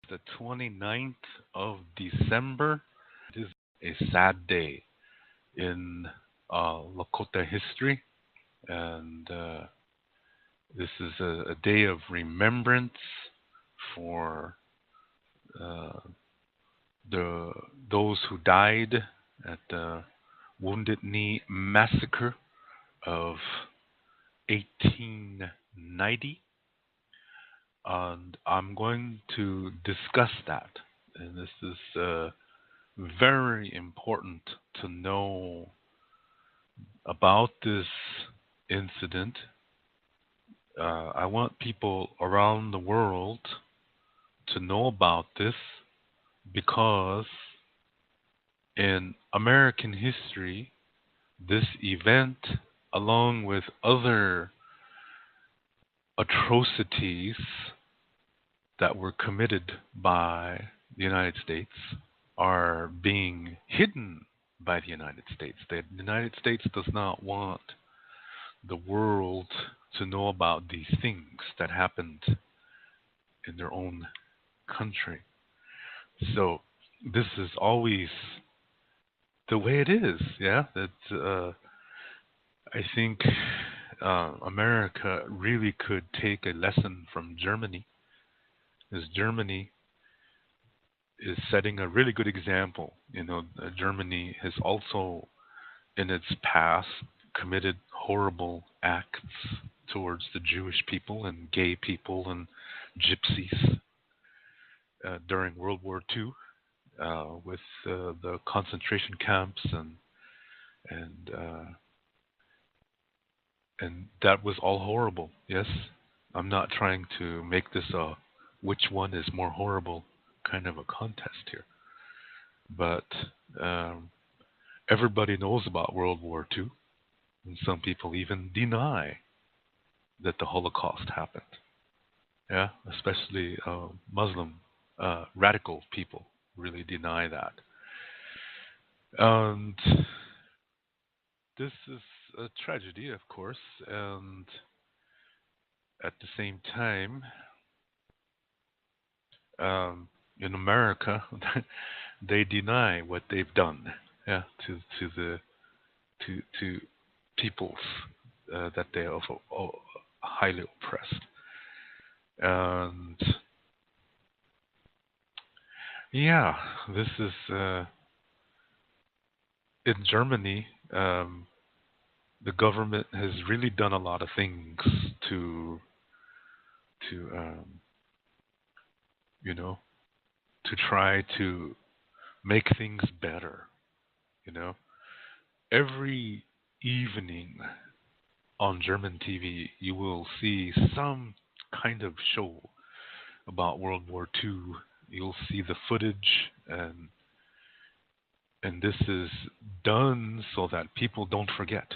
The 29th of December. It is a sad day in Lakota history, and this is a day of remembrance for uh, the those who died at the Wounded Knee Massacre of 1890, and I'm going to discuss that. And this is very important to know about this incident. I want people around the world to know about this because in American history, this event, along with other atrocities that were committed by the United States, are being hidden by the United States. The United States does not want the world to know about these things that happened in their own country. So this is always the way it is. Yeah, that I think America really could take a lesson from Germany, as Germany is setting a really good example. Germany has also, in its past, committed horrible acts towards the Jewish people and gay people and gypsies during World War II, with the concentration camps and uh, and that was all horrible. Yes, I'm not trying to make this a which one is more horrible kind of a contest here, but um, everybody knows about World War II, and some people even deny that the Holocaust happened. Yeah, especially Muslim radical people really deny that. And this is a tragedy, of course, and at the same time, um, in America, they deny what they've done, yeah, to peoples that they are highly oppressed. And yeah, this is in Germany. The government has really done a lot of things to to you know to try to make things better. You know, every evening on German TV, you will see some kind of show about World War II. You'll see the footage, and this is done so that people don't forget,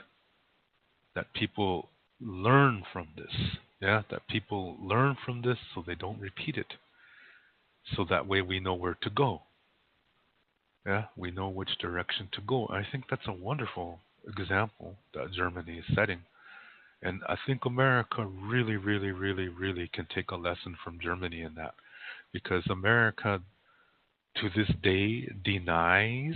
that people learn from this. Yeah, that people learn from this so they don't repeat it. So that way we know where to go. Yeah, we know which direction to go. I think that's a wonderful example that Germany is setting. And I think America really, really, really, really can take a lesson from Germany in that. Because America, to this day, denies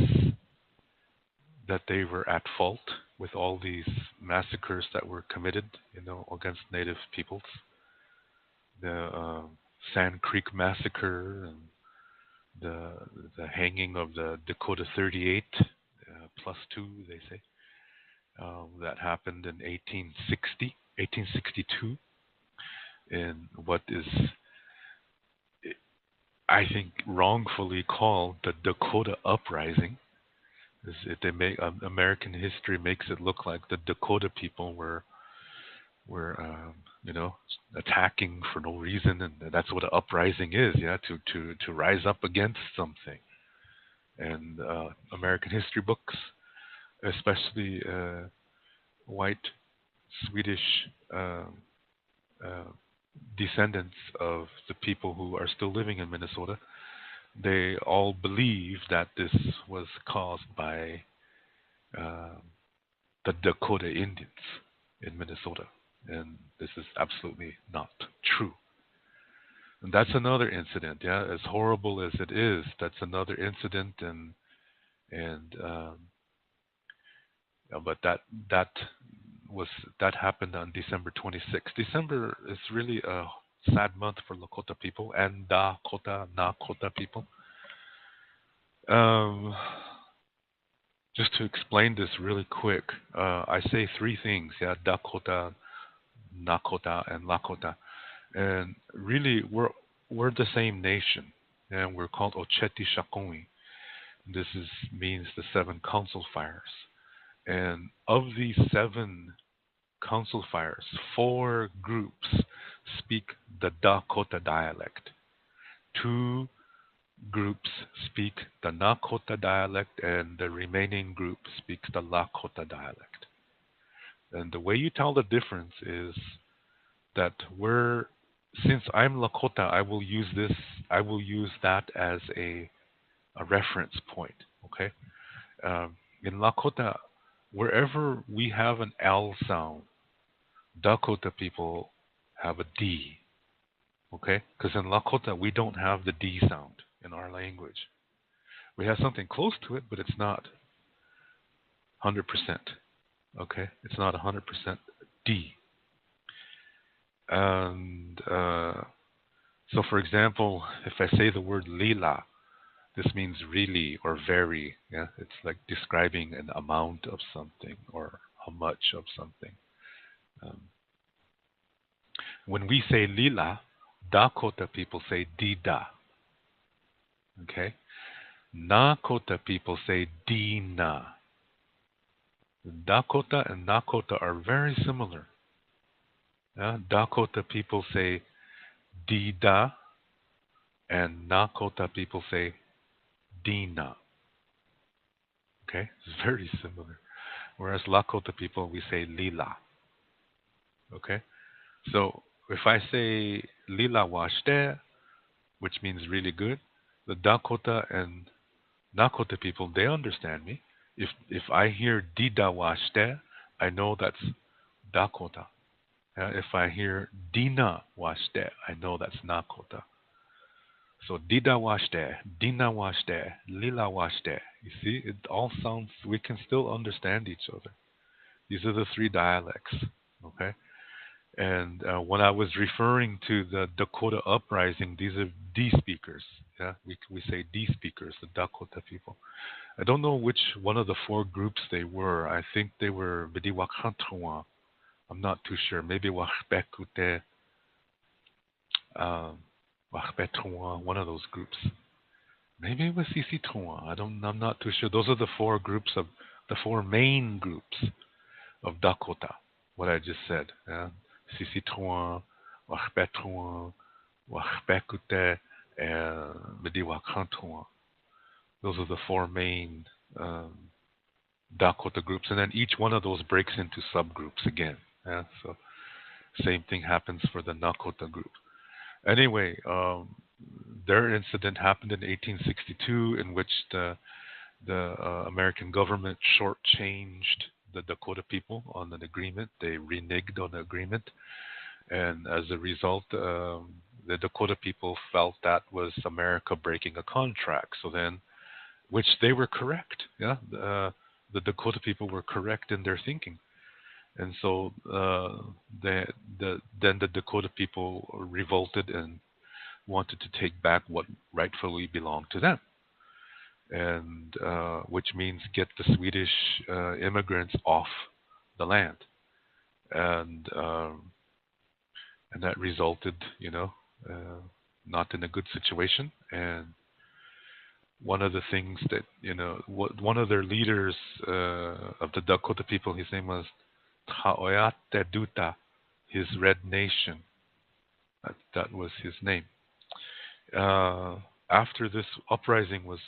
that they were at fault with all these massacres that were committed, against Native peoples. The Sand Creek Massacre and the the hanging of the Dakota 38 plus two, they say, that happened in 1862, in what is, I think, wrongfully called the Dakota Uprising. They make American history makes it look like the Dakota people were attacking for no reason, and that's what an uprising is. Yeah, to rise up against something. And American history books, especially white Swedish uh, uh, descendants of the people who are still living in Minnesota, they all believe that this was caused by uh, the Dakota Indians in Minnesota, and this is absolutely not true. And that's another incident. Yeah, as horrible as it is, that's another incident, and but that was that happened on December 26th. December is really a sad month for Lakota people and Dakota, Nakota people. Um, just to explain this really quick, I say three things. Yeah, Dakota, Nakota, and Lakota, and really we're the same nation, and we're called Ocheti Shakoi. This is means the seven council fires. And of these seven council fires, four groups speak the Dakota dialect. Two groups speak the Nakota dialect, and the remaining group speaks the Lakota dialect. And the way you tell the difference is that since I'm Lakota, I will use that as a reference point. Okay, in Lakota, wherever we have an L sound, Dakota people have a D. Okay, because in Lakota we don't have the D sound in our language. We have something close to it, but it's not 100%. Okay, it's not 100% D. And so, for example, if I say the word lila, this means really or very. Yeah, it's like describing an amount of something or how much of something. Um, when we say lila, Dakota people say dida. Okay, Nakota people say dina. Dakota and Nakota are very similar. Yeah? Dakota people say dida, and Nakota people say dina. Okay, it's very similar. Whereas Lakota people, we say lila. Okay, so if I say lila washte, which means really good, the Dakota and Nakota people, they understand me. If I hear dida washte, I know that's Dakota. If I hear dina washte, I know that's Nakota. So dida washte, dina washte, lila washte. You see, it all sounds. We can still understand each other. These are the three dialects. Okay. And when I was referring to the Dakota uprising, these are D speakers. Yeah, we say D speakers, the Dakota people. I don't know which one of the four groups they were. I think they were Bidiwakantawa. I'm not too sure. Maybe Wahbekute, Wahbetuwa, one of those groups. Maybe it was Sisituwa. I'm not too sure. Those are the four main groups of Dakota. What I just said. Yeah? Sisituwa, Wahbetuwa, Wahbekute, and Bidiwakantawa. Those are the four main Dakota groups, and then each one of those breaks into subgroups again. Yeah? So same thing happens for the Nakota group. Anyway, their incident happened in 1862, in which the American government shortchanged the Dakota people on an agreement. They reneged on the agreement, and as a result, the Dakota people felt that was America breaking a contract. So then, which they were correct. Yeah, the Dakota people were correct in their thinking. And so then the Dakota people revolted and wanted to take back what rightfully belonged to them, and which means get the Swedish immigrants off the land, and and that resulted, not in a good situation. And one of the things that one of their leaders of the Dakota people, his name was Taoyate Duta, his Red Nation. That was his name. After this uprising was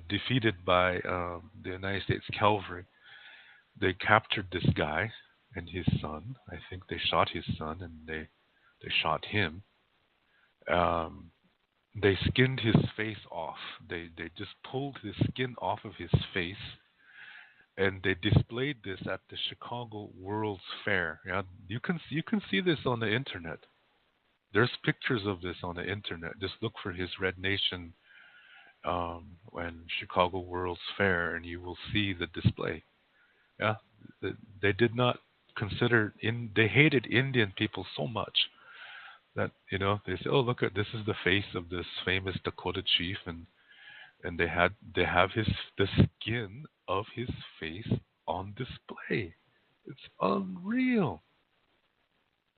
defeated by the United States cavalry, they captured this guy and his son. I think they shot his son and they shot him. Um, they skinned his face off. They just pulled his skin off of his face, and they displayed this at the Chicago World's Fair. Yeah, you can see this on the internet. There's pictures of this on the internet. Just look for his Red Nation and Chicago World's Fair, and you will see the display. Yeah, they did not consider in. They hated Indian people so much that they say, "Oh, look at this is the face of this famous Dakota chief," and they have the skin of his face on display. It's unreal,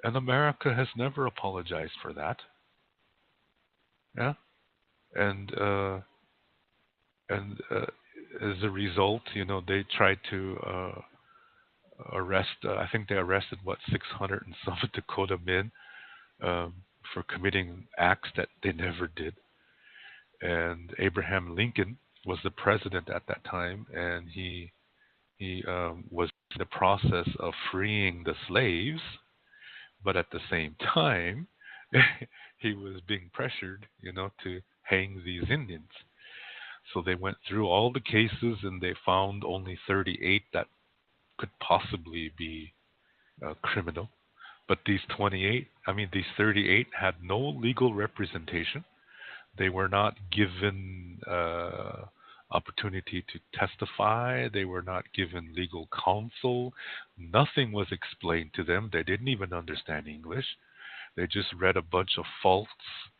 and America has never apologized for that. Yeah, and and as a result, they tried to arrest. I think they arrested 600 and some Dakota men um, for committing acts that they never did. And Abraham Lincoln was the president at that time, and he was in the process of freeing the slaves, but at the same time, he was being pressured, to hang these Indians. So they went through all the cases, and they found only 38 that could possibly be criminal. But these 38 had no legal representation. They were not given opportunity to testify. They were not given legal counsel. Nothing was explained to them. They didn't even understand English. They just read a bunch of false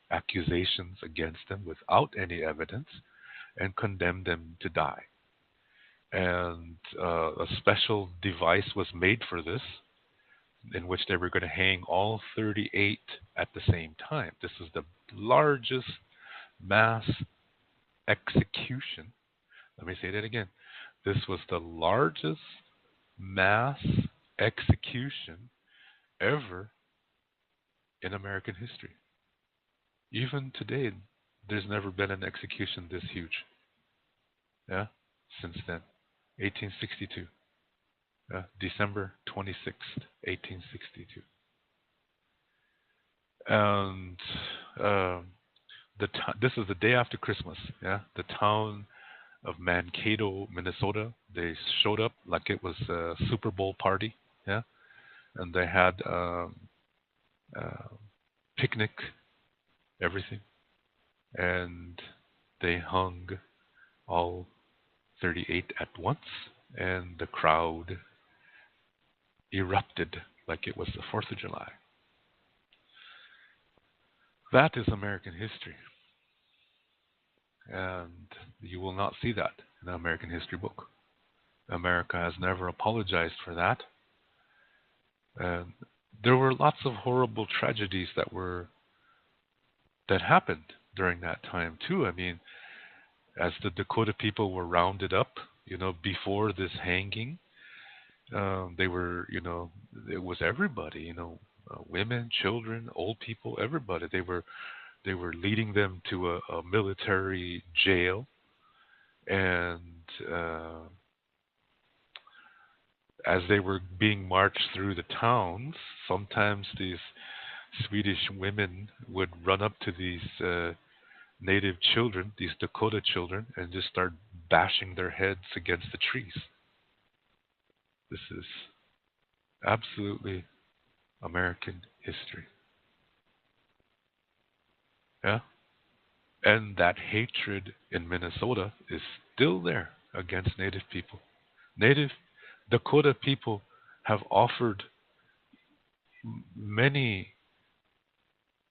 accusations against them without any evidence and condemned them to die. And a special device was made for this, in which they were going to hang all 38 at the same time. This is the largest mass execution. Let me say that again. This was the largest mass execution ever in American history. Even today, there's never been an execution this huge. Yeah, since then, 1862, December 26th, 1862, and this is the day after Christmas. Yeah, the town of Mankato, Minnesota. They showed up like it was a Super Bowl party. Yeah, and they had uh, picnic, everything, and they hung all 38 at once, and the crowd erupted like it was the 4th of July. That is American history. And you will not see that in the American history book. America has never apologized for that. And there were lots of horrible tragedies that happened during that time too. I mean, as the Dakota people were rounded up, before this hanging, they were, it was everybody, women, children, old people, everybody. They were leading them to a military jail, and as they were being marched through the towns, sometimes these Swedish women would run up to these native children, these Dakota children, and just start bashing their heads against the trees. This is absolutely American history. Yeah? And that hatred in Minnesota is still there against Native people. Native Dakota people have offered many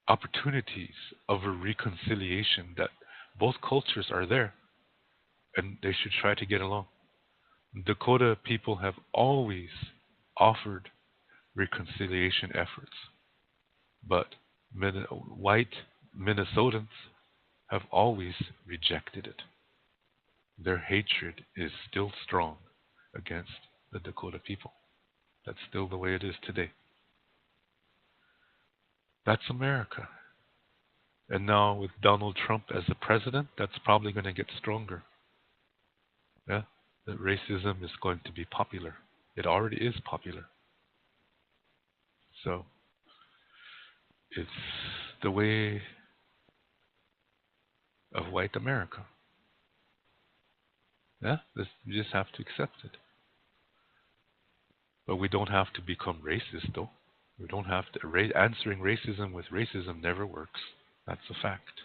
opportunities of a reconciliation, that both cultures are there and they should try to get along. Dakota people have always offered reconciliation efforts, but white Minnesotans have always rejected it. Their hatred is still strong against the Dakota people. That's still the way it is today. That's America. And now with Donald Trump as the president, that's probably going to get stronger. Yeah, that racism is going to be popular. It already is popular. So it's the way of white America. Yeah, you just have to accept it. But we don't have to become racist, though. We don't have to. Answering racism with racism never works. That's a fact.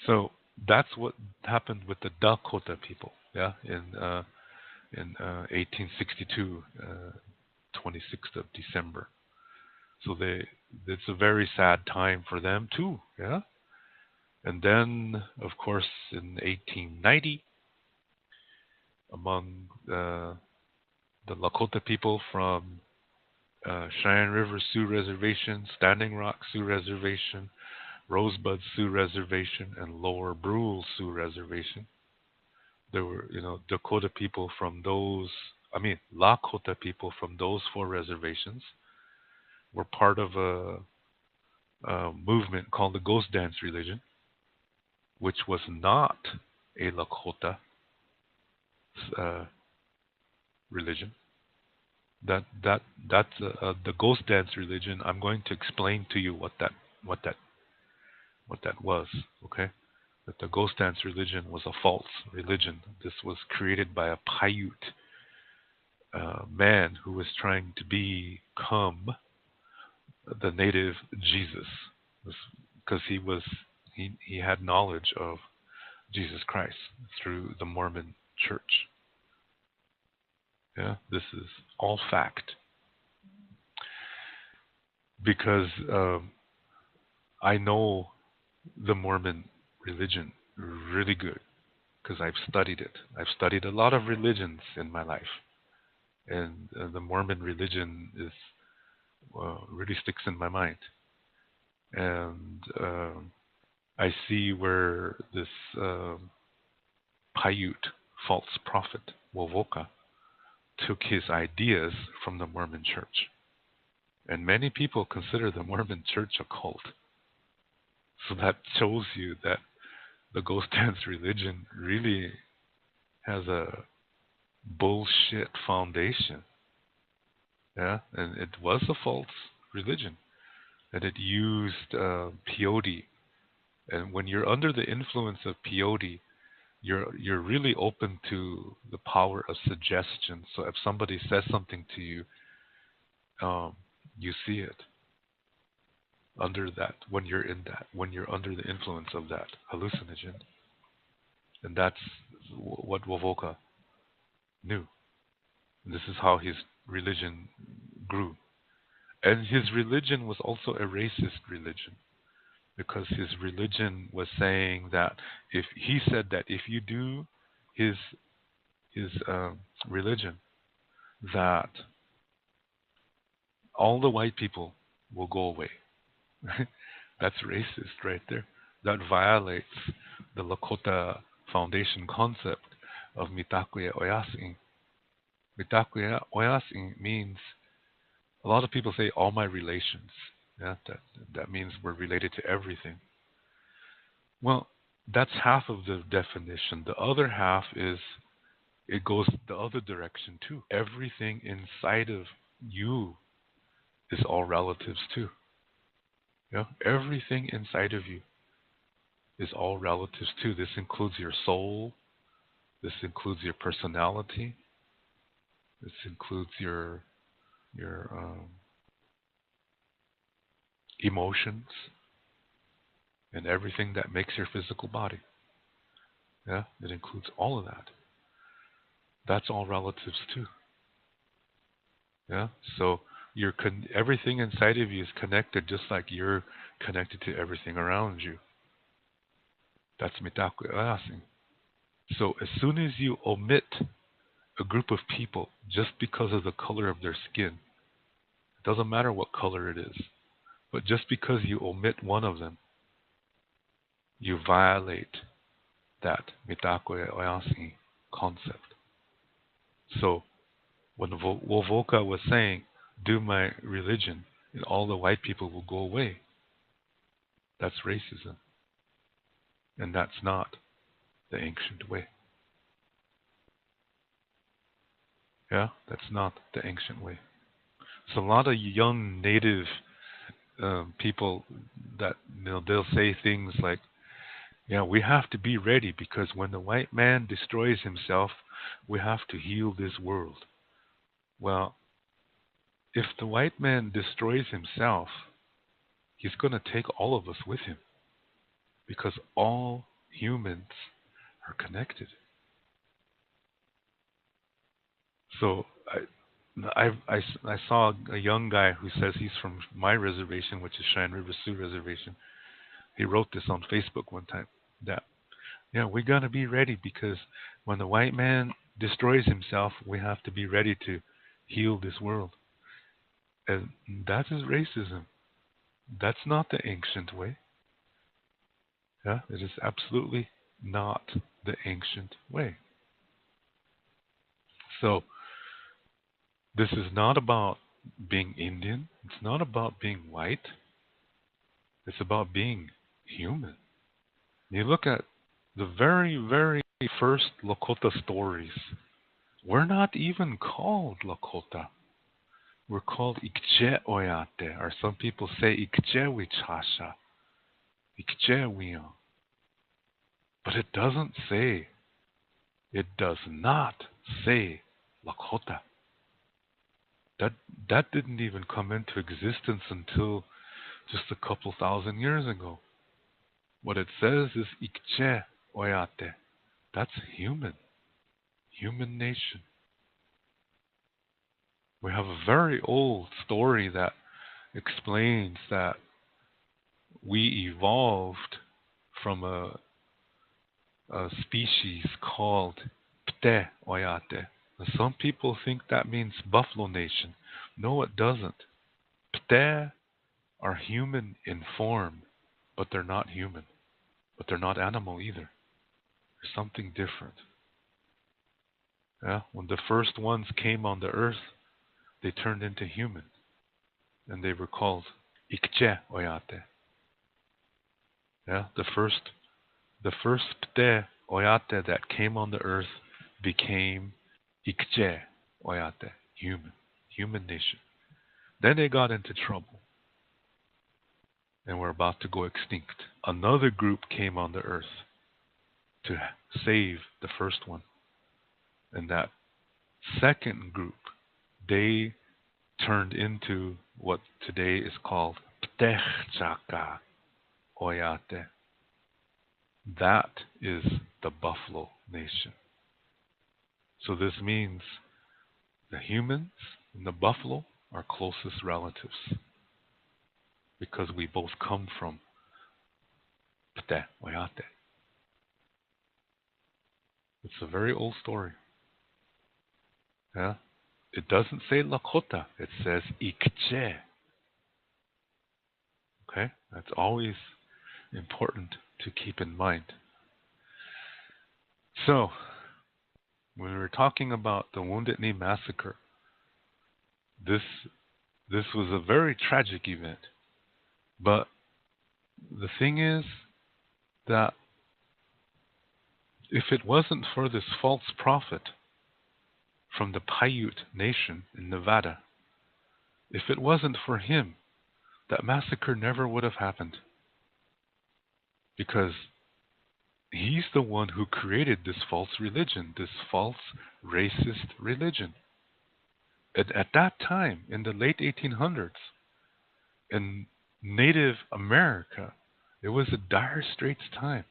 So that's what happened with the Dakota people. Yeah, in 1862, 26th of December. So it's a very sad time for them too. Yeah, and then of course in 1890, among the Lakota people from Cheyenne River Sioux Reservation, Standing Rock Sioux Reservation, Rosebud Sioux Reservation, and Lower Brule Sioux Reservation. There were, Dakota people from those, Lakota people from those four reservations were part of a movement called the Ghost Dance religion, which was not a Lakota uh, religion. That's the Ghost Dance religion. I'm going to explain to you what that what that was. Okay, that the Ghost Dance religion was a false religion. This was created by a Paiute man who was trying to become the native Jesus, because he had knowledge of Jesus Christ through the Mormon Church. Yeah, this is all fact, because I know the Mormon religion really good, because I've studied it. I've studied a lot of religions in my life, and the Mormon religion is really sticks in my mind. And I see where this Paiute false prophet Wovoka took his ideas from the Mormon Church. And many people consider the Mormon Church a cult. So that shows you that the Ghost Dance religion really has a bullshit foundation. Yeah, and it was a false religion. And it used peyote. And when you're under the influence of peyote, you're really open to the power of suggestion. So if somebody says something to you, you see it under that when you're under the influence of that hallucinogen. And that's what Wovoka knew. And this is how his religion grew. And his religion was also a racist religion, because his religion was saying that if you do his religion, that all the white people will go away. That's racist right there. That violates the Lakota foundation concept of Mitakuye Oyasin. Mitakuye Oyasin means, a lot of people say all my relations. Yeah, that means we're related to everything. Well, that's half of the definition. The other half is it goes the other direction too. Everything inside of you is all relatives too. Yeah, everything inside of you is all relatives too. This includes your soul. This includes your personality. This includes your emotions and everything that makes your physical body. Yeah, it includes all of that. That's all relatives too. Yeah, so everything inside of you is connected, just like you're connected to everything around you. That's mitaku asin. So as soon as you omit a group of people just because of the color of their skin, it doesn't matter what color it is, but just because you omit one of them, you violate that mitaku asin concept. So when Wovoka was saying, do my religion and all the white people will go away, that's racism. And that's not the ancient way. Yeah, that's not the ancient way. So a lot of young native people that they'll say things like, "Yeah, we have to be ready because when the white man destroys himself, we have to heal this world." Well, if the white man destroys himself, he's going to take all of us with him because all humans are connected. So I saw a young guy who says he's from my reservation, which is Cheyenne River Sioux Reservation. He wrote this on Facebook one time that, yeah, we got to be ready because when the white man destroys himself, we have to be ready to heal this world. And that is racism. That's not the ancient way. Yeah, it is absolutely not the ancient way. So this is not about being Indian. It's not about being white. It's about being human. You look at the very, very first Lakota stories. We're not even called Lakota. We're called Ikche Oyate, or some people say Ikche Wichasha, Ikche Wion. But it does not say Lakota. That that didn't even come into existence until just a couple thousand years ago. What it says is Ikche Oyate. That's human, human nation. We have a very old story that explains that we evolved from a species called Pte Oyate. And some people think that means Buffalo Nation. No, it doesn't. Pte are human in form, but they're not human. But they're not animal either. They're something different. Yeah? When the first ones came on the earth, they turned into human. And they were called Ikche Oyate. Yeah? The first Pte Oyate that came on the earth became Ikche Oyate, human nation. Then they got into trouble and were about to go extinct. Another group came on the earth to save the first one. And that second group, they turned into what today is called Ptechchaka Oyate. That is the Buffalo Nation. So this means the humans and the buffalo are closest relatives because we both come from Pte Oyate. It's a very old story. Yeah? It doesn't say Lakota, it says Ikche. Okay? That's always important to keep in mind. So, when we were talking about the Wounded Knee Massacre, this was a very tragic event. But the thing is that if it wasn't for this false prophet from the Paiute Nation in Nevada, if it wasn't for him, that massacre never would have happened. Because he's the one who created this false religion, this false racist religion. At that time, in the late 1800s, in Native America, it was a dire straits time.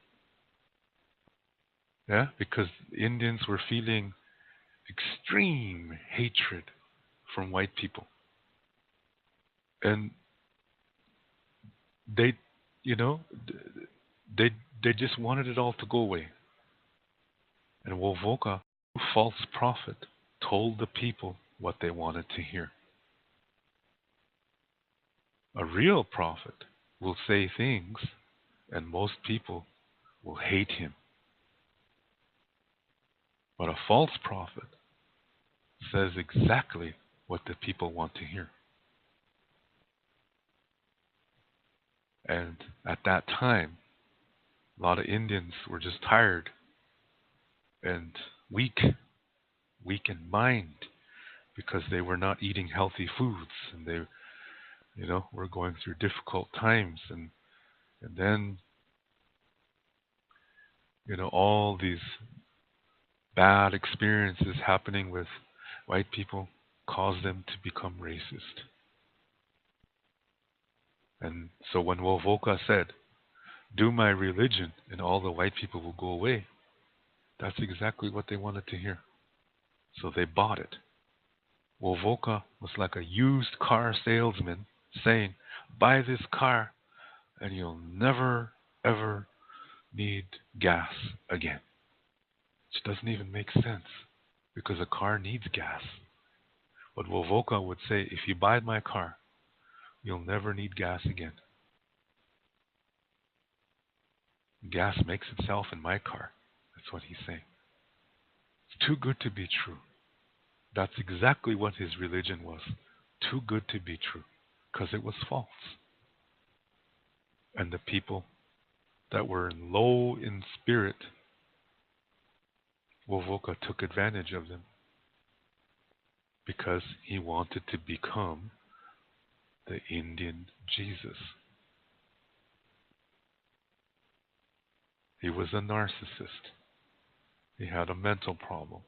Yeah, because Indians were feeling extreme hatred from white people. And they, you know, they just wanted it all to go away. And Wovoka, a false prophet, told the people what they wanted to hear. A real prophet will say things, and most people will hate him. But a false prophet says exactly what the people want to hear. And at that time, a lot of Indians were just tired and weak in mind because they were not eating healthy foods and they, were going through difficult times and then, all these bad experiences happening with white people cause them to become racist. And so when Wovoka said, "Do my religion and all the white people will go away," that's exactly what they wanted to hear. So they bought it. Wovoka was like a used car salesman saying, "Buy this car and you'll never, ever need gas again." Which doesn't even make sense because a car needs gas. But Wovoka would say, "If you buy my car, you'll never need gas again. Gas makes itself in my car." That's what he's saying. It's too good to be true. That's exactly what his religion was. Too good to be true. Because it was false. And the people that were low in spirit, Wovoka took advantage of them. Because he wanted to become the Indian Jesus. He was a narcissist. He had a mental problem.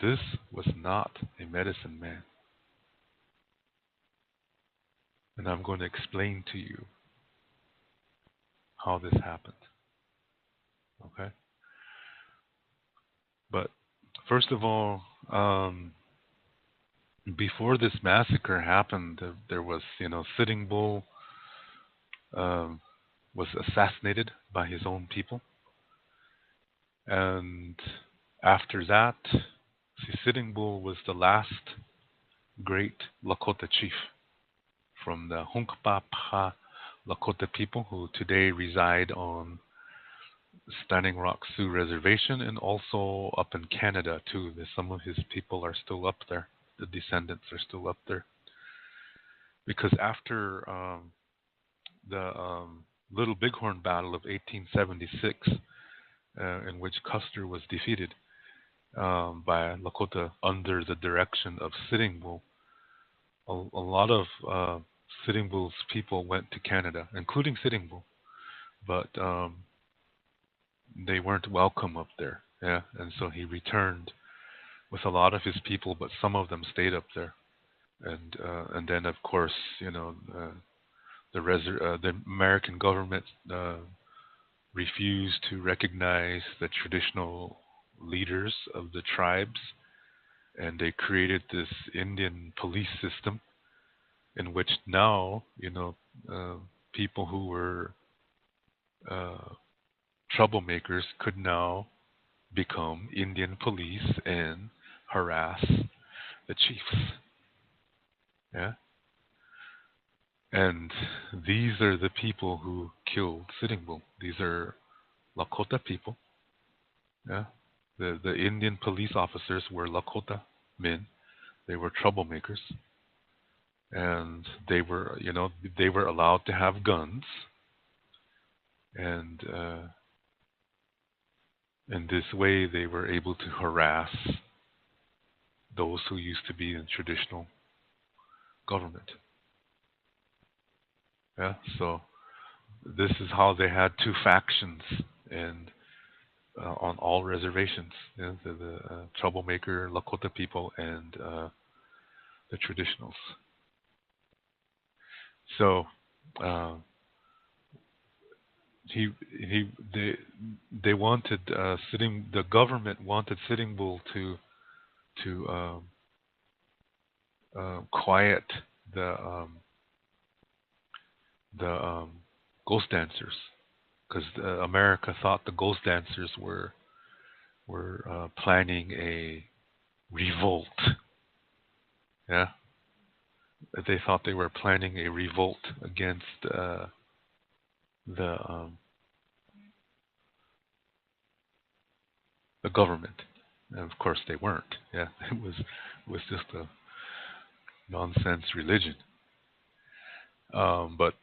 This was not a medicine man. And I'm going to explain to you how this happened. Okay? But first of all, before this massacre happened, there was, Sitting Bull was assassinated by his own people. And after that, Sitting Bull was the last great Lakota chief from the Hunkpapa Lakota people who today reside on Standing Rock Sioux Reservation and also up in Canada too. Some of his people are still up there. The descendants are still up there. Because after the Little Bighorn Battle of 1876, in which Custer was defeated by Lakota under the direction of Sitting Bull, a lot of Sitting Bull's people went to Canada, including Sitting Bull, but they weren't welcome up there. Yeah, and so he returned with a lot of his people, but some of them stayed up there. And then of course, the American government refused to recognize the traditional leaders of the tribes, and they created this Indian police system in which now, people who were troublemakers could now become Indian police and harass the chiefs. Yeah? And these are the people who killed Sitting Bull. These are Lakota people. Yeah? The Indian police officers were Lakota men. They were troublemakers. And they were, they were allowed to have guns. And in this way, they were able to harass those who used to be in traditional government. Yeah, so this is how they had two factions and on all reservations, the troublemaker Lakota people and the traditionals. So they wanted the government wanted Sitting Bull to quiet the ghost dancers, because America thought the ghost dancers were planning a revolt. Yeah, they thought they were planning a revolt against the government, and of course they weren't. Yeah, it was just a nonsense religion. But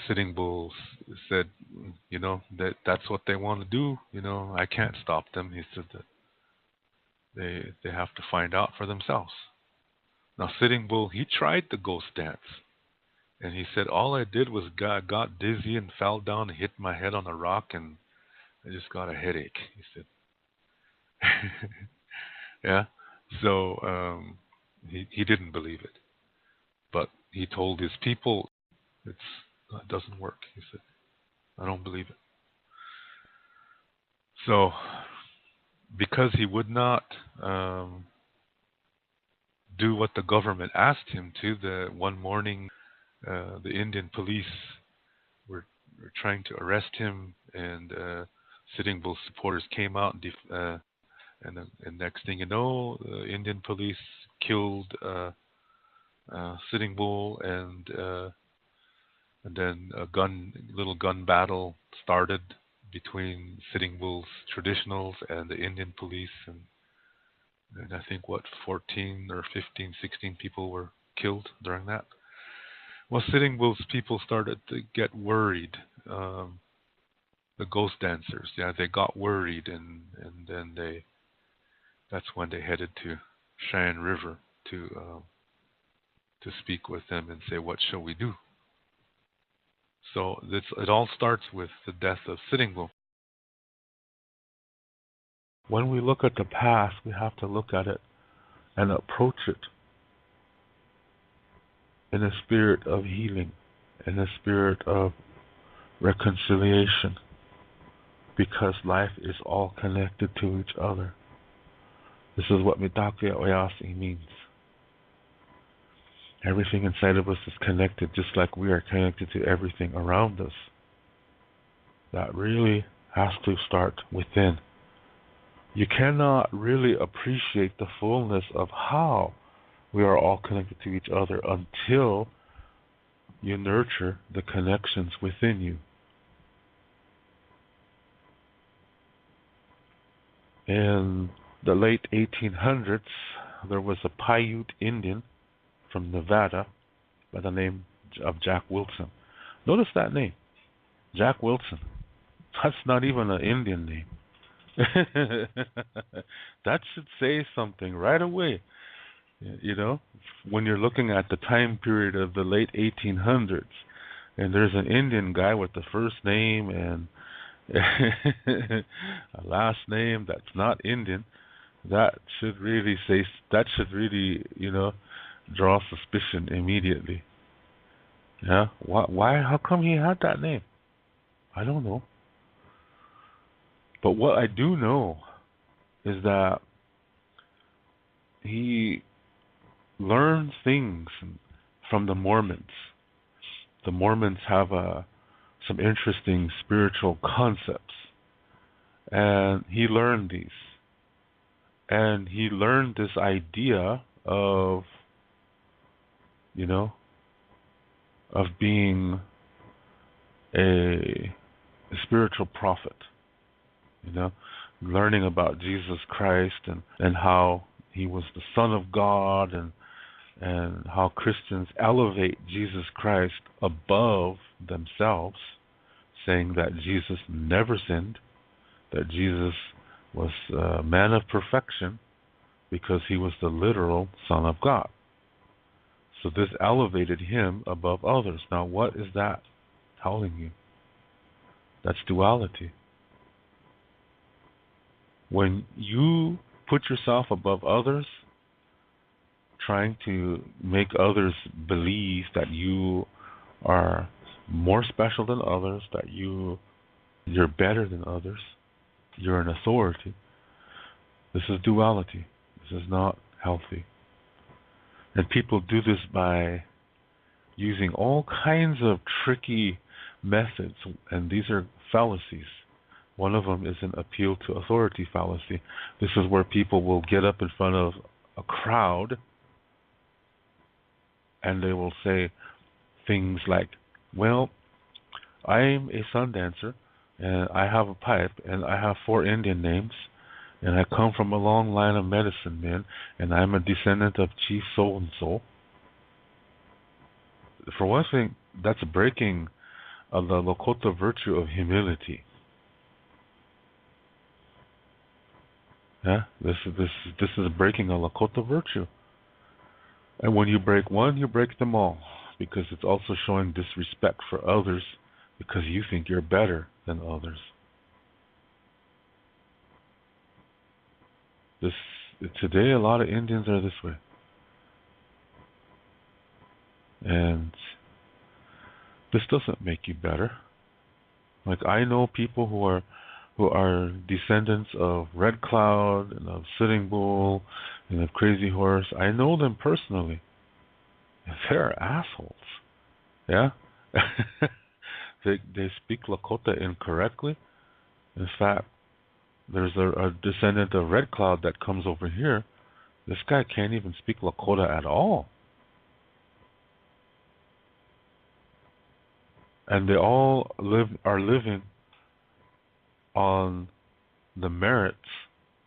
Sitting Bull said, that's what they want to do. I can't stop them. He said that they have to find out for themselves. Now Sitting Bull, he tried the ghost dance, and he said all I did was got dizzy and fell down and hit my head on a rock, and I just got a headache. He said, yeah. So He didn't believe it, but he told his people, it doesn't work. He said, I don't believe it. So, because he would not do what the government asked him to, the one morning the Indian police were trying to arrest him, and Sitting Bull supporters came out and next thing you know, the Indian police killed Sitting Bull, and then a little gun battle started between Sitting Bull's traditionals and the Indian police, and I think 14 or 15, 16 people were killed during that. Well, Sitting Bull's people started to get worried. The ghost dancers, yeah, they got worried, and then that's when they headed to Cheyenne River to speak with them and say, what shall we do? So it all starts with the death of Sitting Bull. When we look at the past, we have to look at it and approach it in a spirit of healing, in a spirit of reconciliation, because life is all connected to each other. This is what Mitake Oyasi means. Everything inside of us is connected, just like we are connected to everything around us. That really has to start within. You cannot really appreciate the fullness of how we are all connected to each other until you nurture the connections within you. In the late 1800s, there was a Paiute Indian from Nevada by the name of Jack Wilson. Notice that name, Jack Wilson. That's not even an Indian name. That should say something right away. You know, when you're looking at the time period of the late 1800s, and there's an Indian guy with the first name and a last name that's not Indian, that should really draw suspicion immediately. Yeah, why? How come he had that name? I don't know. But what I do know is that he learned things from the Mormons. The Mormons have some interesting spiritual concepts, and he learned these. And he learned this idea of, of being a spiritual prophet. Learning about Jesus Christ and how he was the Son of God, and how Christians elevate Jesus Christ above themselves, saying that Jesus never sinned, that Jesus was a man of perfection because he was the literal Son of God. So this elevated him above others. Now, what is that telling you? That's duality. When you put yourself above others, trying to make others believe that you are more special than others, that you're better than others, you're an authority, this is duality. This is not healthy. And people do this by using all kinds of tricky methods, and these are fallacies. One of them is an appeal to authority fallacy. This is where people will get up in front of a crowd and they will say things like, well, I'm a sun dancer, and I have a pipe, and I have 4 Indian names, and I come from a long line of medicine men, and I'm a descendant of Chief so-and-so. For one thing, that's a breaking of the Lakota virtue of humility. Yeah, this is breaking a Lakota virtue. And when you break one, you break them all, because it's also showing disrespect for others because you think you're better than others. Today, a lot of Indians are this way. And this doesn't make you better. Like, I know people who are descendants of Red Cloud and of Sitting Bull and of Crazy Horse. I know them personally. They're assholes. Yeah? they speak Lakota incorrectly. In fact, there's a descendant of Red Cloud that comes over here. This guy can't even speak Lakota at all. And they all are living on the merits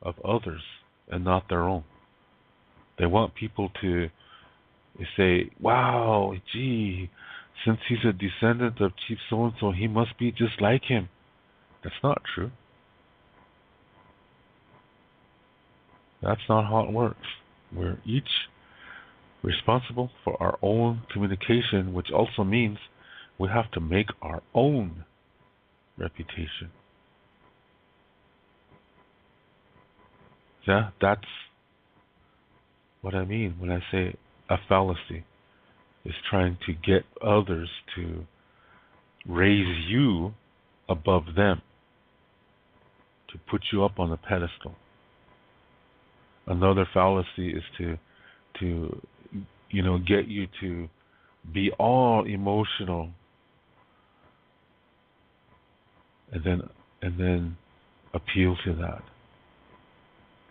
of others and not their own. They want people to say, wow, gee, since he's a descendant of Chief so-and-so, he must be just like him. That's not true. That's not how it works. We're each responsible for our own communication, which also means we have to make our own reputation. Yeah, that's what I mean when I say a fallacy is trying to get others to raise you above them, to put you up on a pedestal. Another fallacy is to get you to be all emotional and then appeal to that.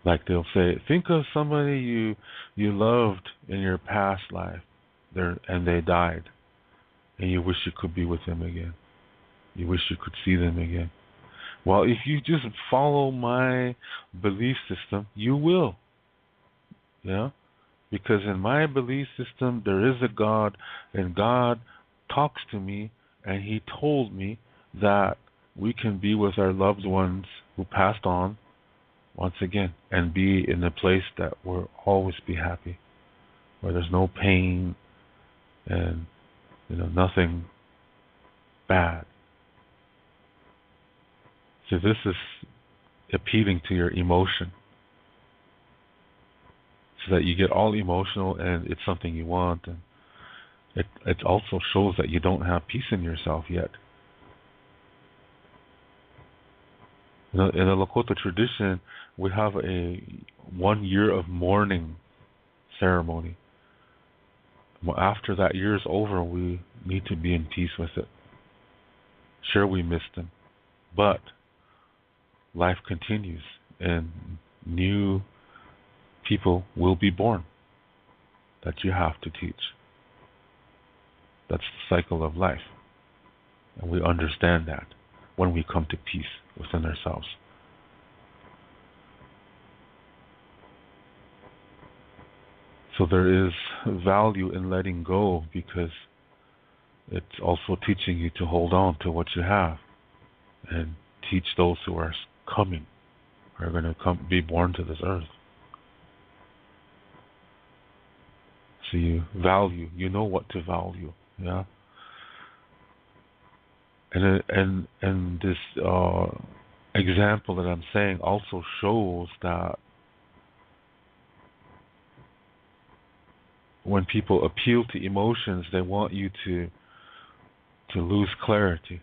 Like they'll say, think of somebody you loved in your past life, and they died, and you wish you could be with them again. You wish you could see them again. Well, if you just follow my belief system, you will. Yeah? Because in my belief system, there is a God, and God talks to me, and He told me that we can be with our loved ones who passed on once again and be in a place that we'll always be happy, where there's no pain and nothing bad. So this is appealing to your emotion, so that you get all emotional and it's something you want, and it also shows that you don't have peace in yourself yet. In the Lakota tradition, we have a 1 year of mourning ceremony. Well, after that year is over, we need to be in peace with it. Sure, we missed them, but life continues, and new people will be born that you have to teach. That's the cycle of life, and we understand that when we come to peace within ourselves. So there is value in letting go, because it's also teaching you to hold on to what you have and teach those who are coming, who are going to be born to this earth. So you value, you know what to value, yeah. And this example that I'm saying also shows that when people appeal to emotions, they want you to lose clarity,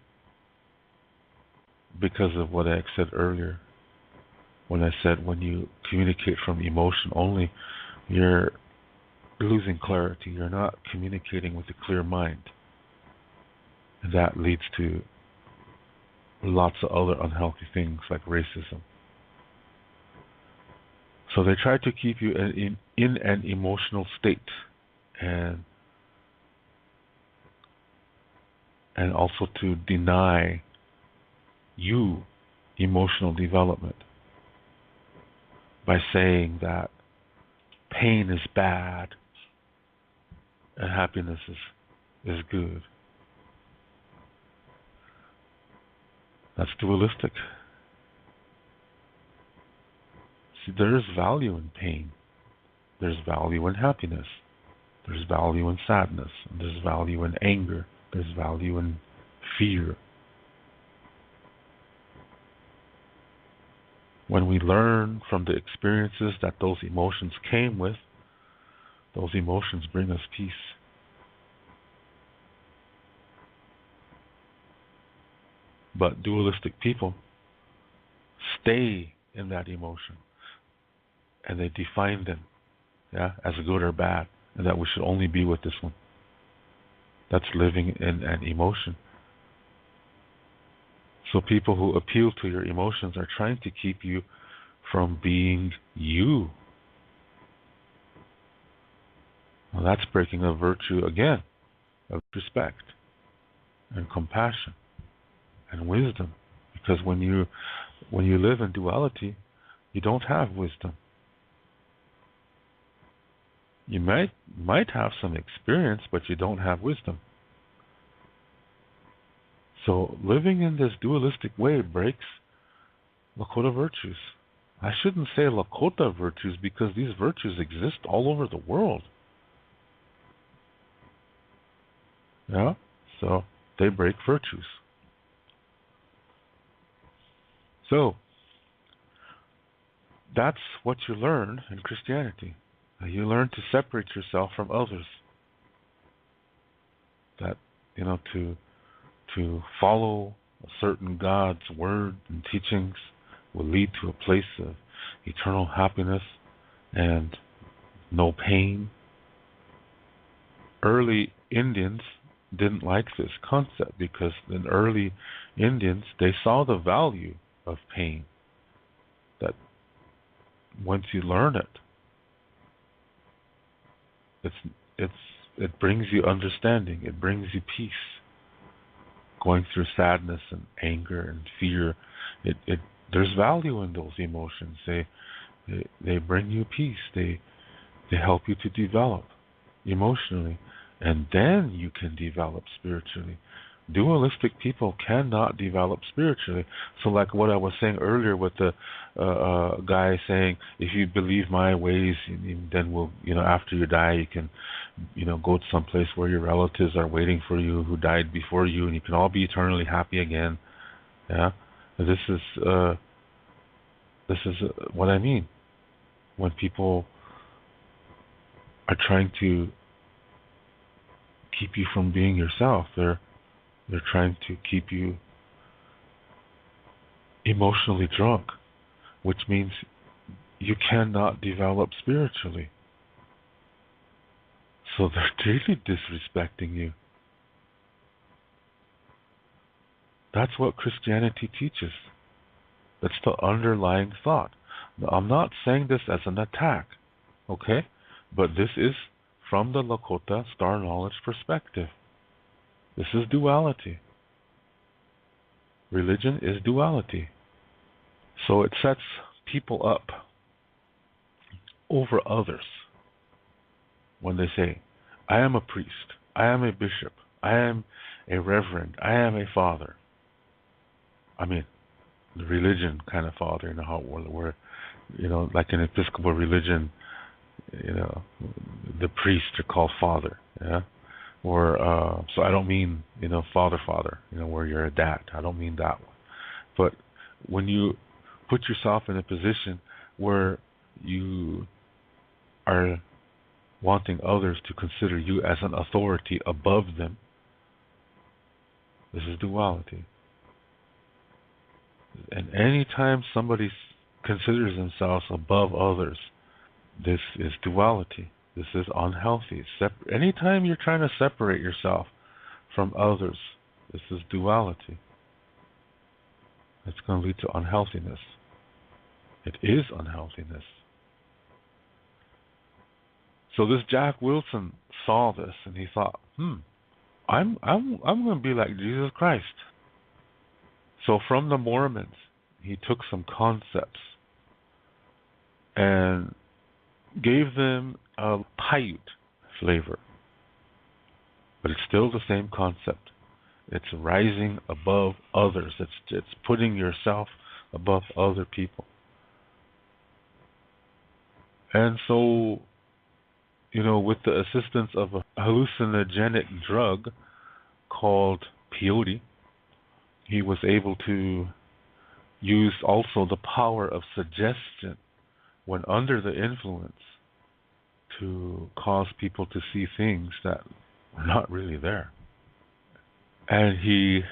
because of what I said earlier. When I said when you communicate from emotion only, you're losing clarity. You're not communicating with a clear mind. And that leads to lots of other unhealthy things like racism. So they try to keep you in an emotional state, and also to deny you emotional development by saying that pain is bad and happiness is good. That's dualistic. See, there is value in pain. There's value in happiness. There's value in sadness. There's value in anger. There's value in fear. When we learn from the experiences that those emotions came with, those emotions bring us peace. But dualistic people stay in that emotion and they define them, yeah, as good or bad, and that we should only be with this one. That's living in an emotion. So people who appeal to your emotions are trying to keep you from being you. Well, that's breaking a virtue again of respect and compassion and wisdom. Because when you live in duality, you don't have wisdom. You might have some experience, but you don't have wisdom. So living in this dualistic way breaks Lakota virtues. I shouldn't say Lakota virtues because these virtues exist all over the world. Yeah? So they break virtues. So that's what you learn in Christianity. You learn to separate yourself from others. That, to follow a certain God's word and teachings will lead to a place of eternal happiness and no pain. Early Indians didn't like this concept because in early Indians they saw the value of pain. That once you learn it, it brings you understanding. It brings you peace. Going through sadness and anger and fear, there's value in those emotions. They bring you peace. They help you to develop emotionally, and then you can develop spiritually. Dualistic people cannot develop spiritually. So, like what I was saying earlier, with the guy saying, "If you believe my ways, then we'll, after you die, you can, go to some place where your relatives are waiting for you who died before you, and you can all be eternally happy again." Yeah, this is what I mean when people are trying to keep you from being yourself. They're trying to keep you emotionally drunk, which means you cannot develop spiritually. So they're really disrespecting you. That's what Christianity teaches. That's the underlying thought. Now, I'm not saying this as an attack, okay? But this is from the Lakota Star Knowledge perspective. This is duality. Religion is duality. So it sets people up over others when they say, "I am a priest, I am a bishop, I am a reverend, I am a father." I mean, the religion kind of father, how we're, like in Episcopal religion, the priests are called father, yeah? Or, so I don't mean, father, where you're a dad. I don't mean that one. But when you put yourself in a position where you are wanting others to consider you as an authority above them, this is duality. And anytime somebody considers themselves above others, this is duality. This is unhealthy. Anytime you're trying to separate yourself from others, this is duality. It's going to lead to unhealthiness. It is unhealthiness. So this Jack Wilson saw this and he thought, I'm going to be like Jesus Christ. So from the Mormons, he took some concepts and gave them a Paiute flavor. But it's still the same concept. It's rising above others. It's putting yourself above other people. And so, with the assistance of a hallucinogenic drug called peyote, he was able to use also the power of suggestion when under the influence to cause people to see things that were not really there. And he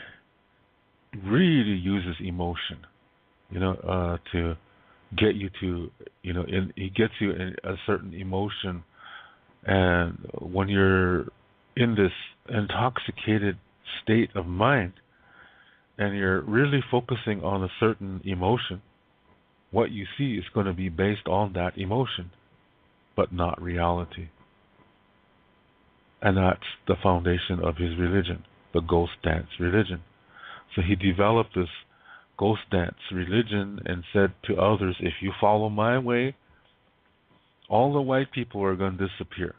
really uses emotion, to get you to, he gets you in a certain emotion. And when you're in this intoxicated state of mind and you're really focusing on a certain emotion, what you see is going to be based on that emotion, but not reality. And that's the foundation of his religion, the ghost dance religion. So he developed this ghost dance religion and said to others, if you follow my way, all the white people are going to disappear.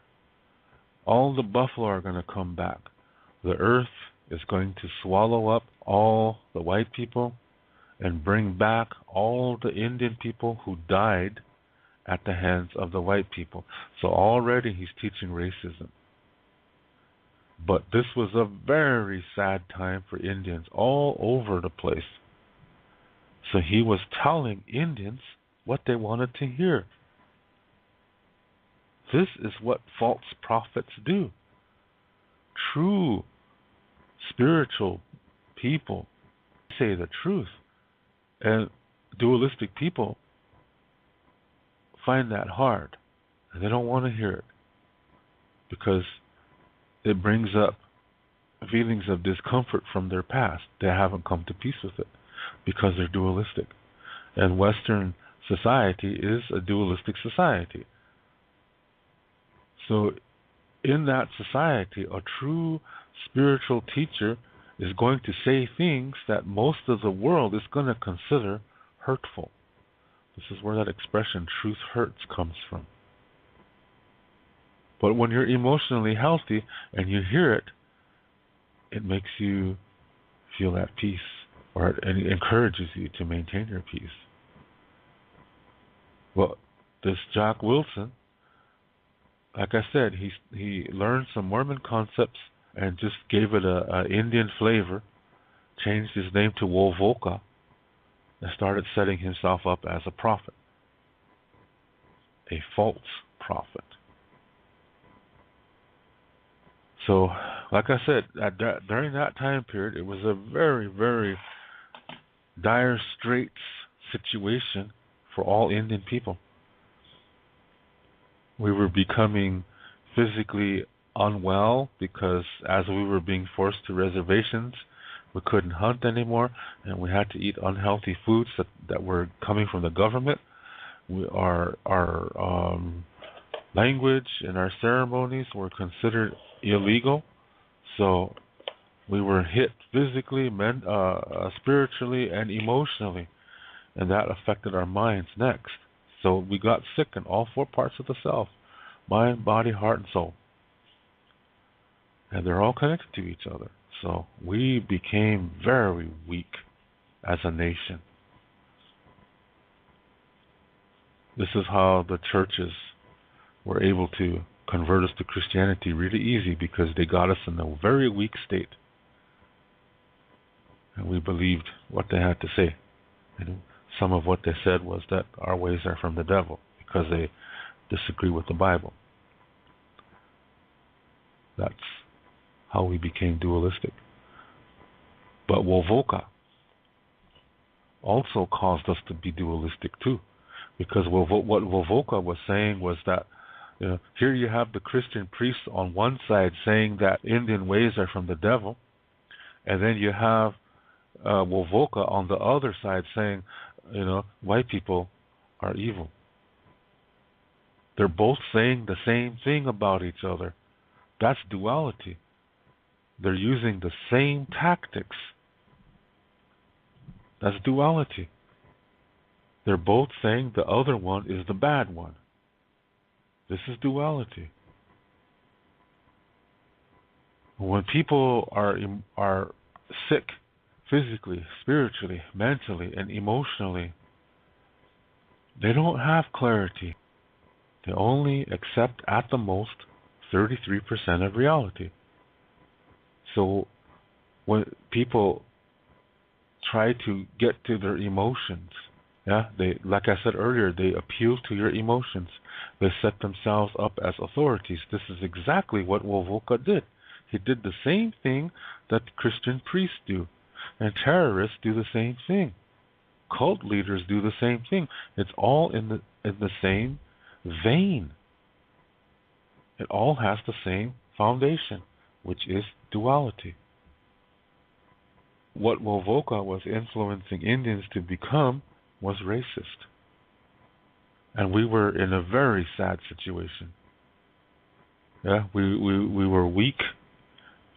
All the buffalo are going to come back. The earth is going to swallow up all the white people and bring back all the Indian people who died at the hands of the white people. So already he's teaching racism. But this was a very sad time for Indians all over the place. So he was telling Indians what they wanted to hear. This is what false prophets do. True spiritual people say the truth. And dualistic people find that hard. And they don't want to hear it. Because it brings up feelings of discomfort from their past. They haven't come to peace with it because they're dualistic. And Western society is a dualistic society. So in that society, a true spiritual teacher is going to say things that most of the world is going to consider hurtful. This is where that expression, truth hurts, comes from. But when you're emotionally healthy and you hear it, it makes you feel at peace, or it encourages you to maintain your peace. Well, this Jack Wilson, like I said, he learned some Mormon concepts and just gave it a Indian flavor, changed his name to Wovoka, and started setting himself up as a prophet, a false prophet. So, like I said, during that time period, it was a very, very dire straits situation for all Indian people. We were becoming physically unwell because as we were being forced to reservations, we couldn't hunt anymore, and we had to eat unhealthy foods that were coming from the government. Our language and our ceremonies were considered illegal, so we were hit physically, spiritually, and emotionally, and that affected our minds next. So we got sick in all four parts of the self: mind, body, heart, and soul. And they're all connected to each other. So we became very weak as a nation. This is how the churches were able to convert us to Christianity really easy, because they got us in a very weak state. And we believed what they had to say. And some of what they said was that our ways are from the devil, because they disagree with the Bible. That's how we became dualistic. But Wovoka also caused us to be dualistic too, because what Wovoka was saying was that, here you have the Christian priests on one side saying that Indian ways are from the devil, and then you have Wovoka on the other side saying, white people are evil. They're both saying the same thing about each other. That's duality. They're using the same tactics. That's duality. They're both saying the other one is the bad one. This is duality. When people are sick physically, spiritually, mentally, and emotionally, they don't have clarity. They only accept at the most 33% of reality. So when people try to get to their emotions, they, like I said earlier, they appeal to your emotions. They set themselves up as authorities. This is exactly what Wovoka did. He did the same thing that Christian priests do. And terrorists do the same thing. Cult leaders do the same thing. It's all in the same vein. It all has the same foundation, which is duality. What Wovoka was influencing Indians to become was racist. And we were in a very sad situation. Yeah, we were weak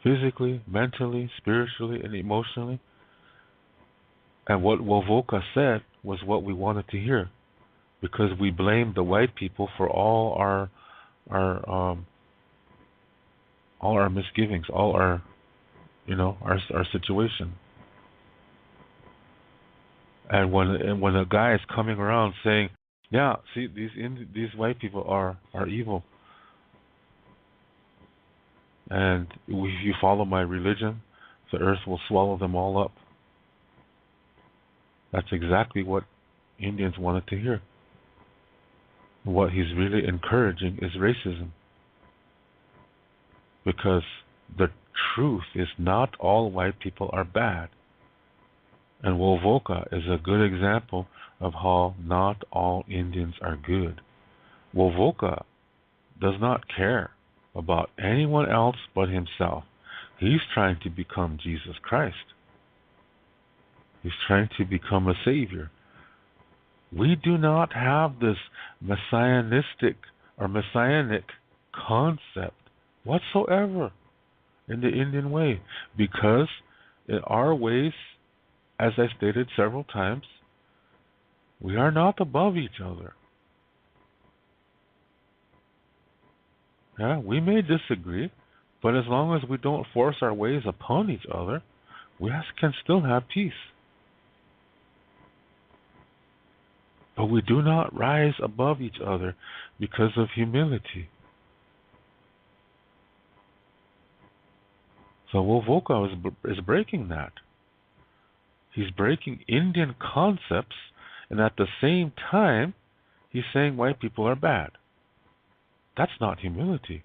physically, mentally, spiritually, and emotionally. And what Wovoka said was what we wanted to hear, because we blamed the white people for our all our misgivings, all our our situation. And when a guy is coming around saying, "Yeah, see these white people are evil, and if you follow my religion, the earth will swallow them all up." That's exactly what Indians wanted to hear. What he's really encouraging is racism. Because the truth is not all white people are bad. And Wovoka is a good example of how not all Indians are good. Wovoka does not care about anyone else but himself. He's trying to become Jesus Christ. He's trying to become a savior. We do not have this messianic concept whatsoever in the Indian way, because in our ways, as I stated several times, we are not above each other. Yeah, we may disagree, but as long as we don't force our ways upon each other, we can still have peace. But we do not rise above each other because of humility. So Wovoka is breaking that. He's breaking Indian concepts, and at the same time, he's saying white people are bad. That's not humility.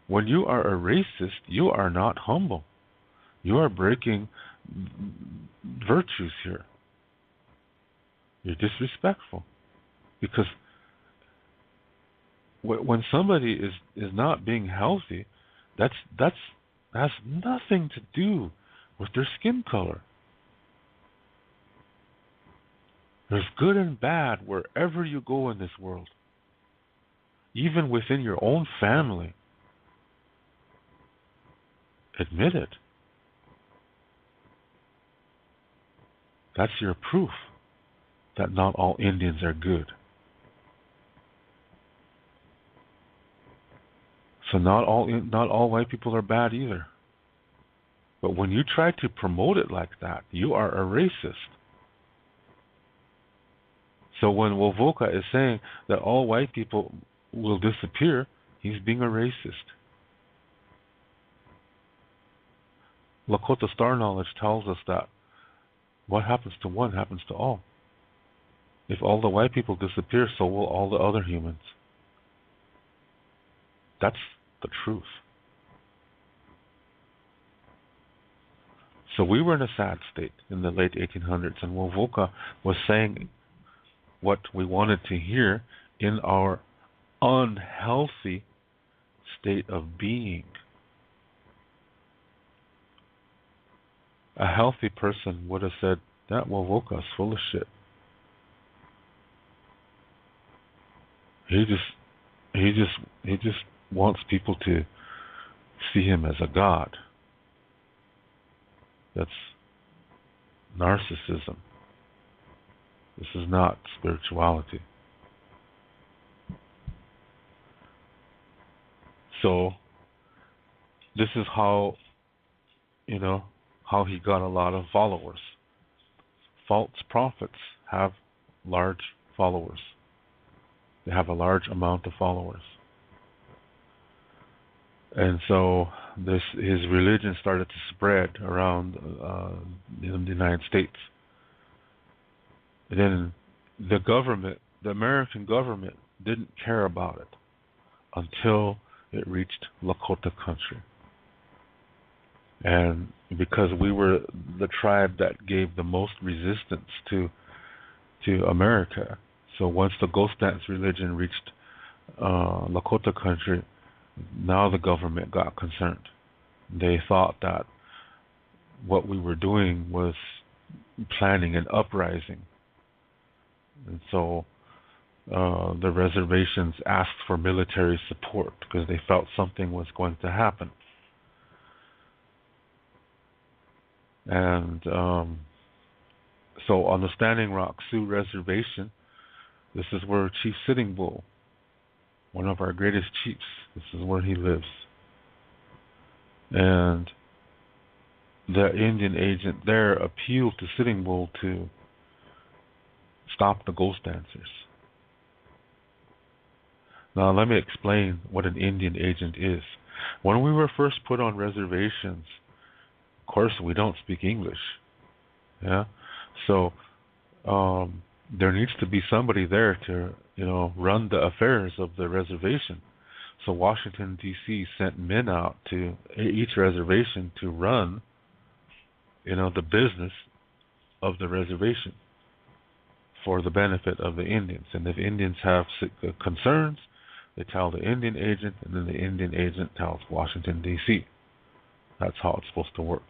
When you are a racist, you are not humble. You are breaking virtues here. You're disrespectful. Because when somebody is not being healthy, that has nothing to do with their skin color. There's good and bad wherever you go in this world. Even within your own family. Admit it. That's your proof that not all Indians are good. So not all white people are bad either. But when you try to promote it like that, you are a racist. So when Wovoka is saying that all white people will disappear, he's being a racist. Lakota Star Knowledge tells us that what happens to one happens to all. If all the white people disappear, so will all the other humans. That's the truth. So we were in a sad state in the late 1800s, and Wovoka was saying what we wanted to hear in our unhealthy state of being. A healthy person would have said, that Wovoka is full of shit. He just wants people to see him as a god. That's narcissism. This is not spirituality. So this is how he got a lot of followers. False prophets have large followers. They have a large amount of followers. And so his religion started to spread around in the United States. And then the American government didn't care about it until it reached Lakota country. And because we were the tribe that gave the most resistance to America, so once the ghost dance religion reached Lakota country, now the government got concerned. They thought that what we were doing was planning an uprising, and so the reservations asked for military support because they felt something was going to happen. And so on the Standing Rock Sioux Reservation, this is where Chief Sitting Bull, one of our greatest chiefs, this is where he lives. And the Indian agent there appealed to Sitting Bull to stop the ghost dancers. Now let me explain what an Indian agent is. When we were first put on reservations, of course we don't speak English. Yeah? So there needs to be somebody there to, run the affairs of the reservation. So Washington, D.C. sent men out to each reservation to run, the business of the reservation for the benefit of the Indians. And if Indians have concerns, they tell the Indian agent, and then the Indian agent tells Washington, D.C. That's how it's supposed to work.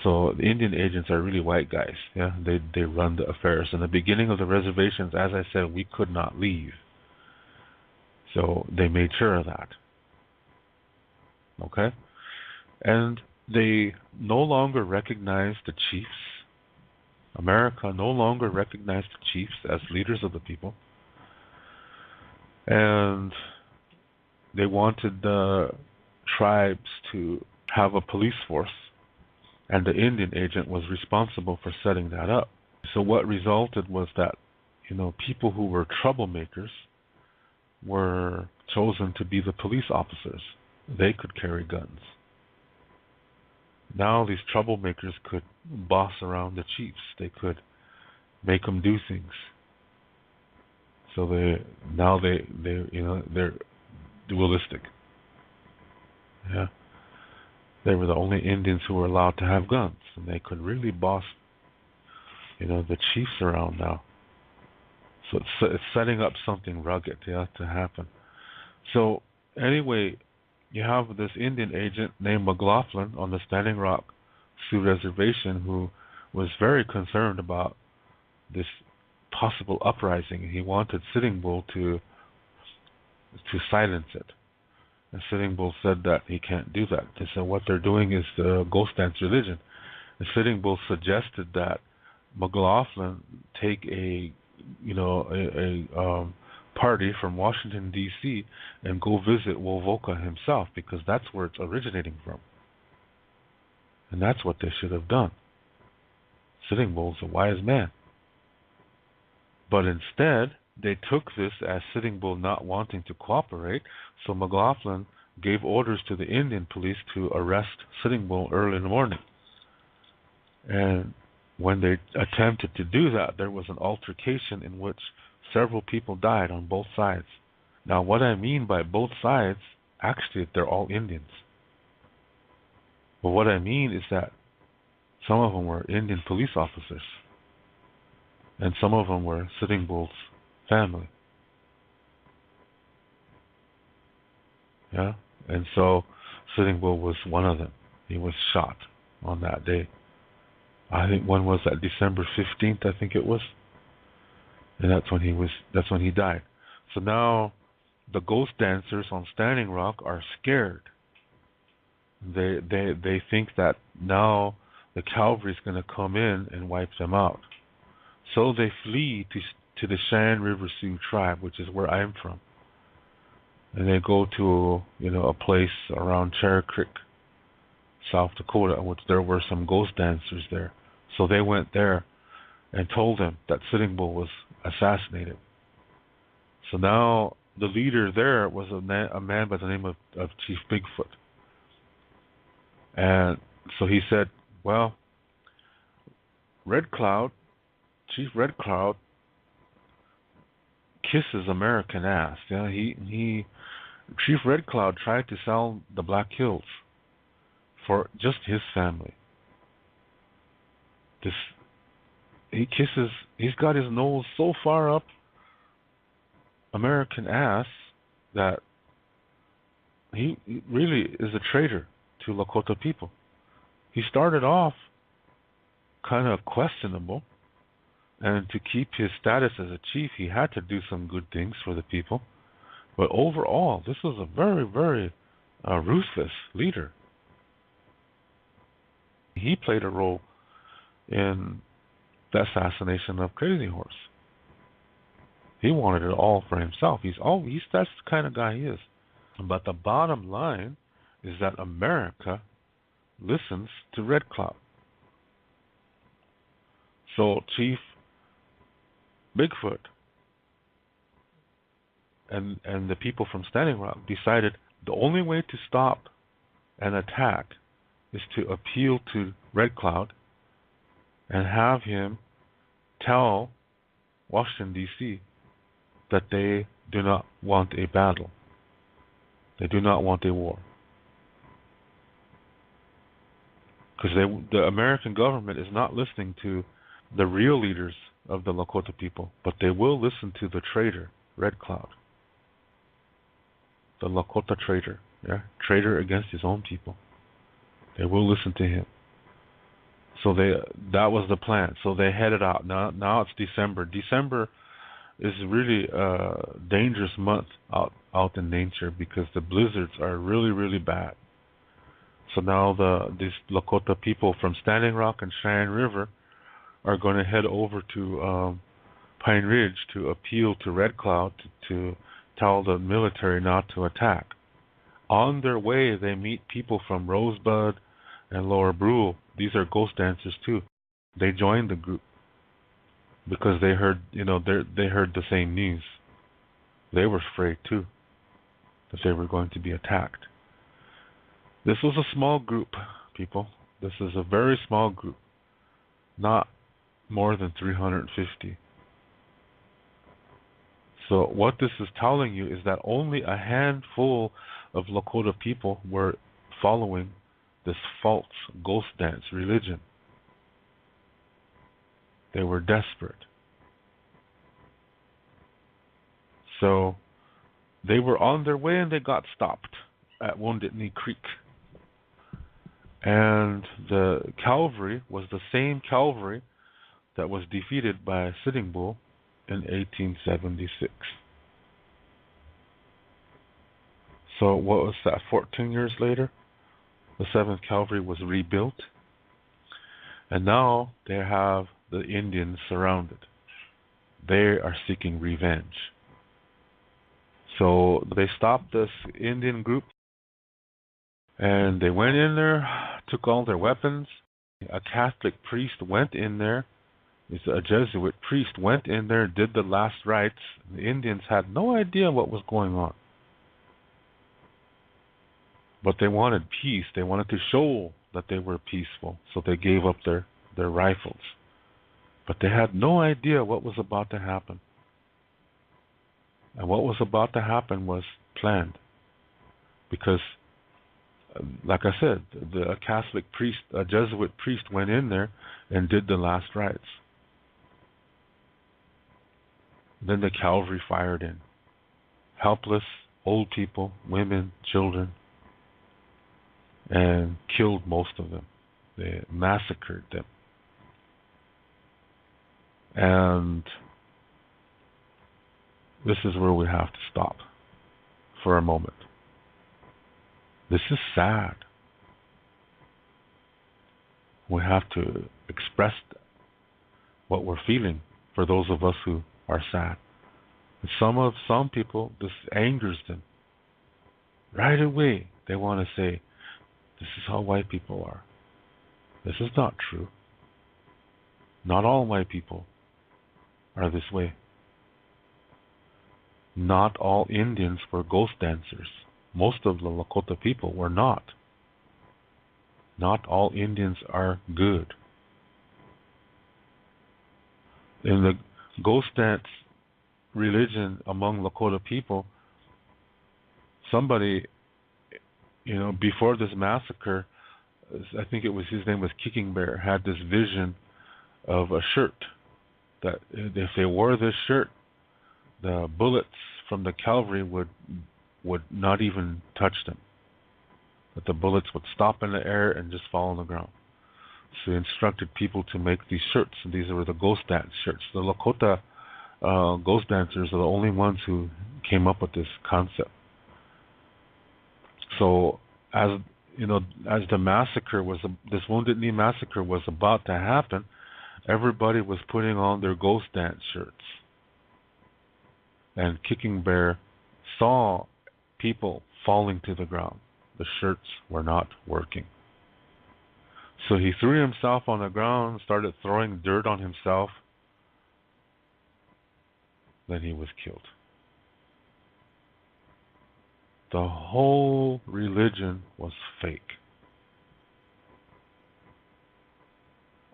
So the Indian agents are really white guys. Yeah, they run the affairs. In the beginning of the reservations, as I said, we could not leave. So they made sure of that. Okay? And they no longer recognized the chiefs. America no longer recognized the chiefs as leaders of the people. And they wanted the tribes to have a police force. And the Indian agent was responsible for setting that up. So what resulted was that, people who were troublemakers were chosen to be the police officers. They could carry guns. Now these troublemakers could boss around the chiefs. They could make them do things. So they're dualistic. Yeah. They were the only Indians who were allowed to have guns, and they could really boss, the chiefs around now. So it's setting up something rugged, to happen. So anyway, you have this Indian agent named McLaughlin on the Standing Rock Sioux Reservation who was very concerned about this possible uprising. He wanted Sitting Bull to silence it. And Sitting Bull said that he can't do that. They said what they're doing is the ghost dance religion. And Sitting Bull suggested that McLaughlin take a party from Washington, D.C. and go visit Wovoka himself because that's where it's originating from. And that's what they should have done. Sitting Bull's a wise man. But instead, they took this as Sitting Bull not wanting to cooperate, so McLaughlin gave orders to the Indian police to arrest Sitting Bull early in the morning. And when they attempted to do that, there was an altercation in which several people died on both sides. Now, what I mean by both sides, actually, they're all Indians. But what I mean is that some of them were Indian police officers, and some of them were Sitting Bull's family. Yeah? And so Sitting Bull was one of them. He was shot on that day. I think when was that? December 15th, I think it was. And that's when he died. So now the ghost dancers on Standing Rock are scared. They think that now the cavalry's going to come in and wipe them out. So they flee to the Cheyenne River Sioux tribe, which is where I'm from. And they go to, a place around Cherry Creek, South Dakota, which there were some ghost dancers there. So they went there and told them that Sitting Bull was assassinated. So now the leader there was a man by the name of Chief Bigfoot. And so he said, well, Chief Red Cloud kisses American ass. Chief Red Cloud tried to sell the Black Hills for just his family. This he's got his nose so far up American ass that he really is a traitor to Lakota people. He started off kind of questionable, and to keep his status as a chief, he had to do some good things for the people. But overall, this was a very, very ruthless leader. He played a role in the assassination of Crazy Horse. He wanted it all for himself. That's the kind of guy he is. But the bottom line is that America listens to Red Cloud. So Chief Bigfoot and the people from Standing Rock decided the only way to stop an attack is to appeal to Red Cloud and have him tell Washington, D.C. that they do not want a battle. They do not want a war. Because the American government is not listening to the real leaders of the Lakota people, but they will listen to the traitor, Red Cloud. The Lakota traitor, traitor against his own people. They will listen to him. So that was the plan. So they headed out. Now it's December. December is really a dangerous month out in nature because the blizzards are really, really bad. So now these Lakota people from Standing Rock and Cheyenne River are going to head over to Pine Ridge to appeal to Red Cloud to tell the military not to attack. On their way, they meet people from Rosebud and Lower Brule. These are ghost dancers too. They joined the group because they heard, they heard the same news. They were afraid too that they were going to be attacked. This was a small group, people. This is a very small group, not more than 350. So what this is telling you is that only a handful of Lakota people were following this false ghost dance religion. They were desperate. So they were on their way and they got stopped at Wounded Knee Creek. And the cavalry was the same cavalry that was defeated by Sitting Bull in 1876. So what was that, 14 years later? The 7th Cavalry was rebuilt. And now they have the Indians surrounded. They are seeking revenge. So they stopped this Indian group and they went in there, took all their weapons. A Catholic priest went in there. It's a Jesuit priest went in there, did the last rites. The Indians had no idea what was going on. But they wanted peace. They wanted to show that they were peaceful. So they gave up their rifles. But they had no idea what was about to happen. And what was about to happen was planned. Because, like I said, a Catholic priest, a Jesuit priest went in there and did the last rites. Then the cavalry fired in. Helpless, old people, women, children, and killed most of them. They massacred them. And this is where we have to stop for a moment. This is sad. We have to express what we're feeling for those of us who are sad. And some people, this angers them. Right away, they want to say, this is how white people are. This is not true. Not all white people are this way. Not all Indians were ghost dancers. Most of the Lakota people were not. Not all Indians are good. In the ghost dance religion among Lakota people, somebody, before this massacre, I think it was his name was Kicking Bear, had this vision of a shirt that if they wore this shirt, the bullets from the cavalry would not even touch them. That the bullets would stop in the air and just fall on the ground. So he instructed people to make these shirts. And these were the ghost dance shirts. The Lakota ghost dancers are the only ones who came up with this concept. So as you know, as the massacre was, this Wounded Knee massacre was about to happen, everybody was putting on their ghost dance shirts. And Kicking Bear saw people falling to the ground. The shirts were not working. So he threw himself on the ground, started throwing dirt on himself. Then he was killed. The whole religion was fake.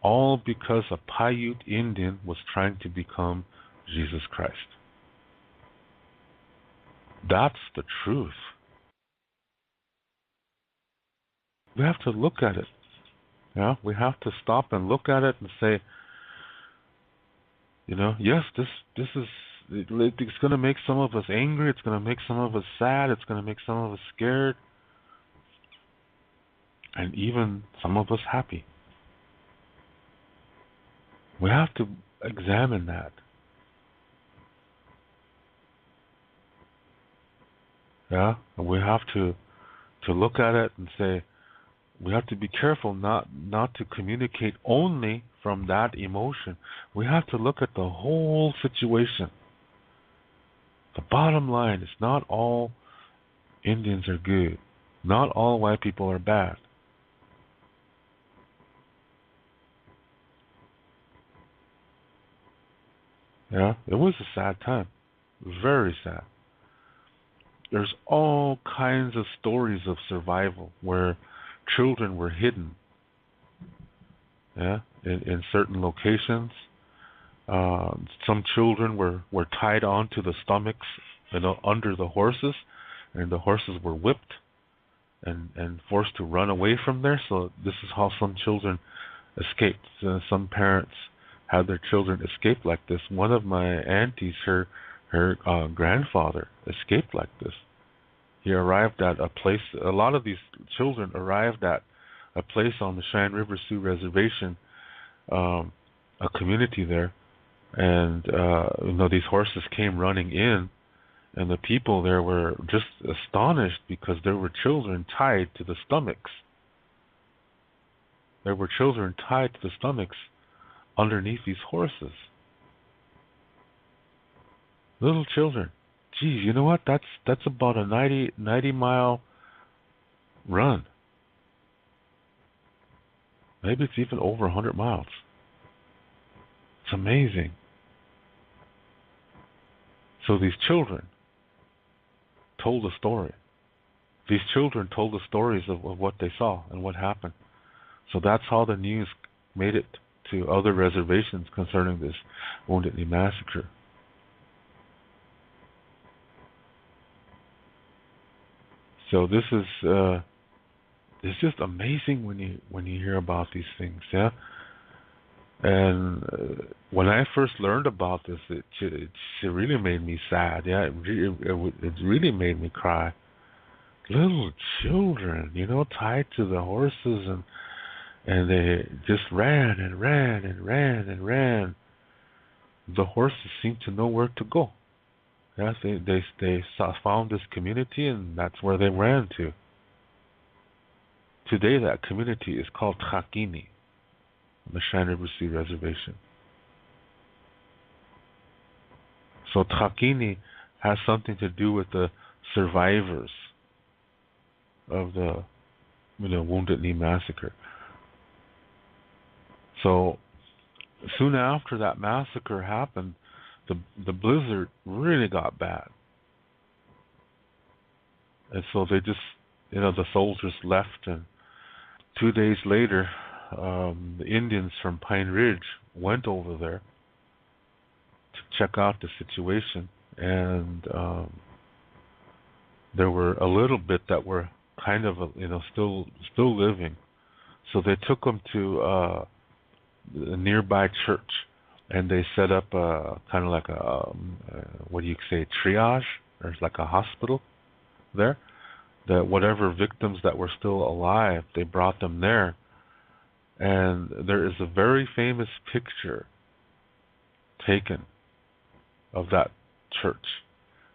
All because a Paiute Indian was trying to become Jesus Christ. That's the truth. We have to look at it. Yeah, we have to stop and look at it and say, yes, this is. It's going to make some of us angry. It's going to make some of us sad. It's going to make some of us scared, and even some of us happy. We have to examine that. Yeah, and we have to look at it and say, we have to be careful not to communicate only from that emotion. We have to look at the whole situation. The bottom line is not all Indians are good. Not all white people are bad. Yeah, it was a sad time. Very sad. There's all kinds of stories of survival where children were hidden, in certain locations. Some children were tied onto the stomachs, under the horses, and the horses were whipped and forced to run away from there. So this is how some children escaped. Some parents had their children escape like this. One of my aunties, her grandfather escaped like this. He arrived at a place. A lot of these children arrived at a place on the Cheyenne River Sioux Reservation, a community there, and these horses came running in, and the people there were just astonished because there were children tied to the stomachs. There were children tied to the stomachs underneath these horses. Little children. Geez, you know what? That's about a 90 mile run. Maybe it's even over 100 miles. It's amazing. So these children told a story. These children told the stories of what they saw and what happened. So that's how the news made it to other reservations concerning this Wounded Knee Massacre. So this is it's just amazing when you hear about these things, yeah. And when I first learned about this, it really made me sad. Yeah, it really made me cry. Little children, tied to the horses, and they just ran and ran and ran and ran. The horses seemed to know where to go. Yes, they found this community, and that's where they ran to. Today, that community is called Trakini, on the Cheyenne River Sioux Reservation. So Trakini has something to do with the survivors of the Wounded Knee Massacre. So soon after that massacre happened, the blizzard really got bad. And so they just, the soldiers left, and 2 days later, the Indians from Pine Ridge went over there to check out the situation, and there were a little bit that were kind of, still living. So they took them to a nearby church, and they set up kind of like a what do you say, triage? There's like a hospital there. That whatever victims that were still alive, they brought them there. And there is a very famous picture taken of that church.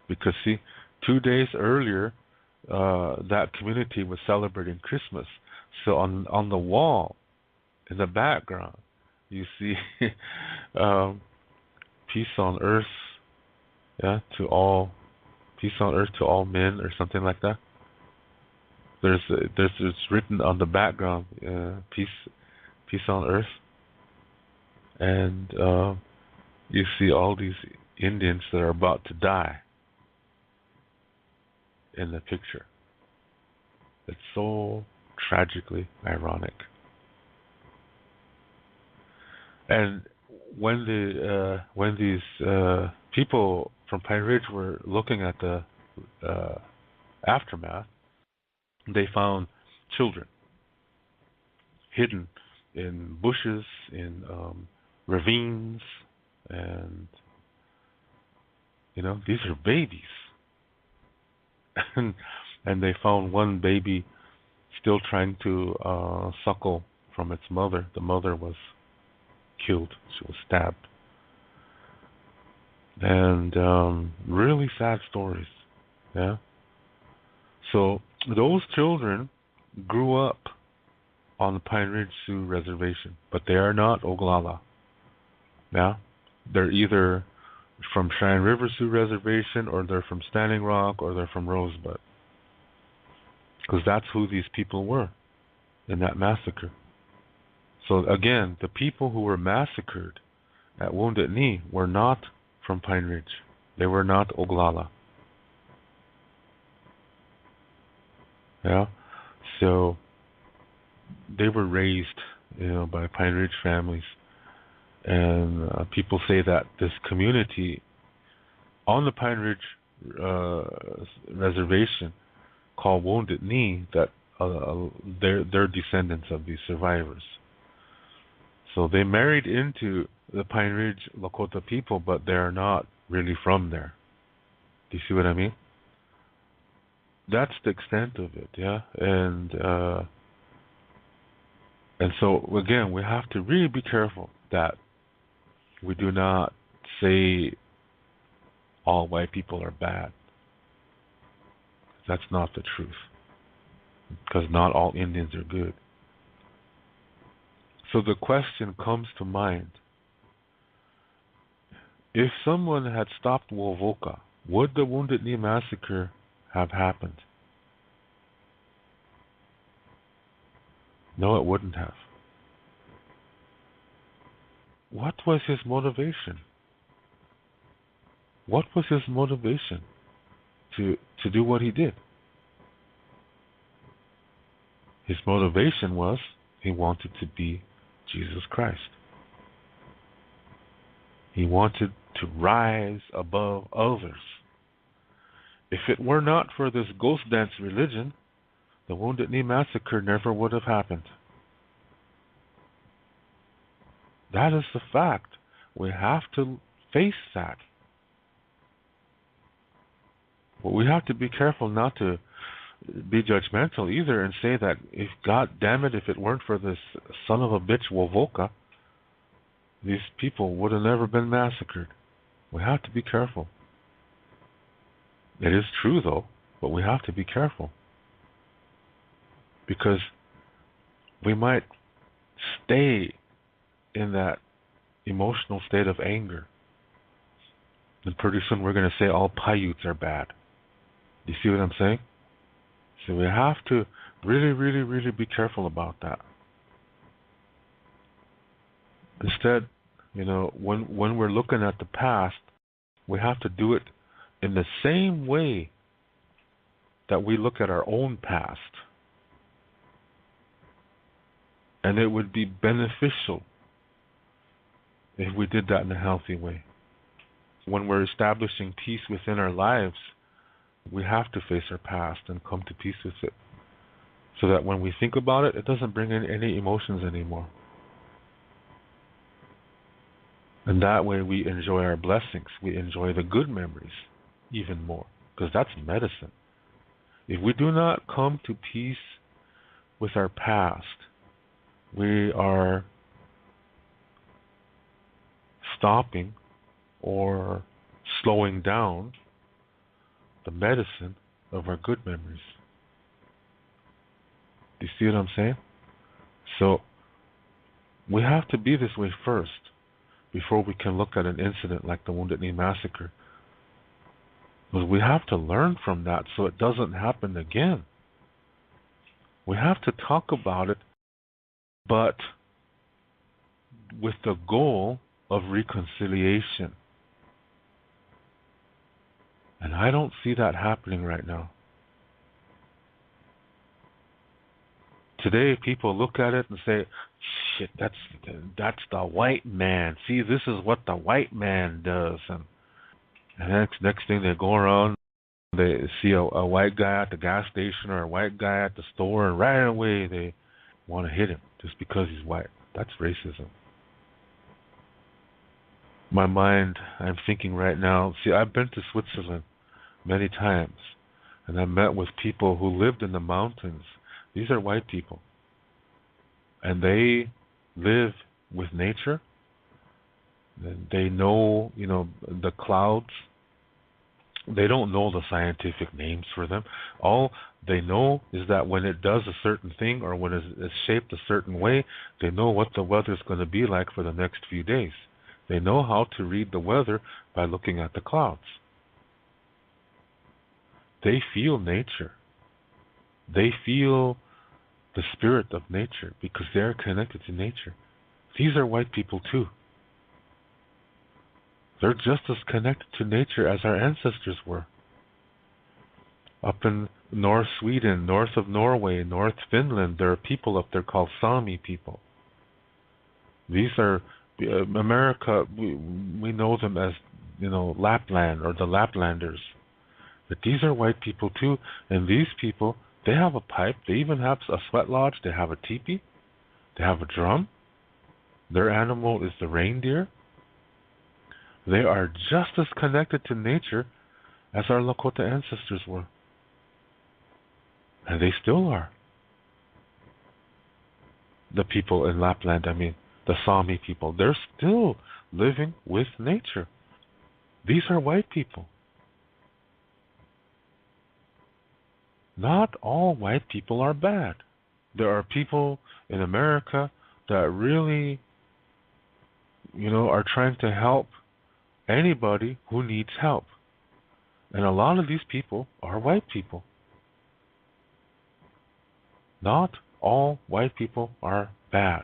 Because, see, 2 days earlier, that community was celebrating Christmas. So on the wall, in the background, you see peace on earth, yeah, to all, peace on earth to all men, or something like that. There's it's written on the background, peace on earth, and you see all these Indians that are about to die in the picture. It's so tragically ironic. And when these people from Pine Ridge were looking at the aftermath, they found children hidden in bushes, in ravines, and these are babies. and they found one baby still trying to suckle from its mother. The mother was killed. She was stabbed. And really sad stories. Yeah. So those children grew up on the Pine Ridge Sioux Reservation, but they are not Oglala. Yeah. They're either from Cheyenne River Sioux Reservation, or they're from Standing Rock, or they're from Rosebud. Because that's who these people were in that massacre. So again, the people who were massacred at Wounded Knee were not from Pine Ridge. They were not Oglala. Yeah, so they were raised, by Pine Ridge families, and people say that this community on the Pine Ridge reservation, called Wounded Knee, that they're descendants of these survivors. So they married into the Pine Ridge Lakota people, but they're not really from there. Do you see what I mean? That's the extent of it, yeah. And so again, we have to really be careful that we do not say all white people are bad. That's not the truth. Because not all Indians are good. So the question comes to mind: if someone had stopped Wovoka, would the Wounded Knee Massacre have happened? No, it wouldn't have. What was his motivation? What was his motivation to do what he did? His motivation was he wanted to be Jesus Christ. He wanted to rise above others. If it were not for this ghost dance religion, the Wounded Knee Massacre never would have happened. That is the fact. We have to face that. But we have to be careful not to be judgmental either and say that if it weren't for this son of a bitch Wovoka, these people would have never been massacred. We have to be careful. It is true though, but we have to be careful. Because we might stay in that emotional state of anger. And pretty soon we're going to say all Paiutes are bad. Do you see what I'm saying? So we have to really, really, really be careful about that. Instead, when we're looking at the past, we have to do it in the same way that we look at our own past. And it would be beneficial if we did that in a healthy way. When we're establishing peace within our lives, we have to face our past and come to peace with it. so that when we think about it, it doesn't bring in any emotions anymore. And that way we enjoy our blessings. We enjoy the good memories even more, because that's medicine. If we do not come to peace with our past, we are stopping or slowing down the medicine of our good memories. Do you see what I'm saying? So we have to be this way first before we can look at an incident like the Wounded Knee Massacre. Because we have to learn from that so it doesn't happen again. We have to talk about it, but with the goal of reconciliation. And I don't see that happening right now. Today, people look at it and say, shit, that's the white man. See, this is what the white man does. And next thing, they go around, they see a white guy at the gas station or a white guy at the store, and right away they want to hit him just because he's white. That's racism. My mind, I'm thinking right now, see, I've been to Switzerland many times, and I met with people who lived in the mountains. These are white people, and they live with nature. They know, the clouds. They don't know the scientific names for them. All they know is that when it does a certain thing or when it's shaped a certain way, they know what the weather's going to be like for the next few days. They know how to read the weather by looking at the clouds. They feel nature. They feel the spirit of nature because they're connected to nature. These are white people too. They're just as connected to nature as our ancestors were. Up in North Sweden, north of Norway, North Finland, there are people up there called Sami people. These are America. We know them as Lapland or the Laplanders. But these are white people too, and these people, they have a pipe. They even have a sweat lodge. They have a teepee. They have a drum. Their animal is the reindeer. They are just as connected to nature as our Lakota ancestors were. And they still are. The people in Lapland, the Sami people, they're still living with nature. These are white people. Not all white people are bad. There are people in America that really, are trying to help anybody who needs help. And a lot of these people are white people. Not all white people are bad.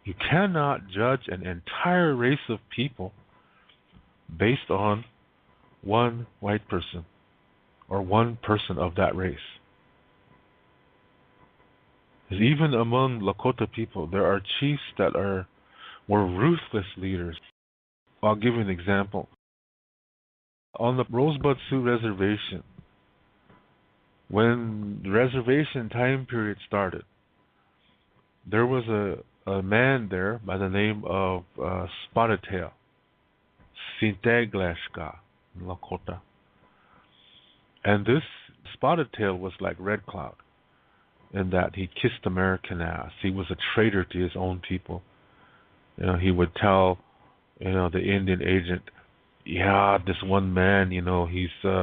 You cannot judge an entire race of people based on one white person or one person of that race. Because even among Lakota people, there are chiefs that were ruthless leaders. I'll give you an example. On the Rosebud Sioux Reservation, when the reservation time period started, there was a man there by the name of Spotted Tail, Sintegleshka, Lakota. And this Spotted Tail was like Red Cloud in that he kissed American ass. He was a traitor to his own people. He would tell, the Indian agent, yeah, this one man, he's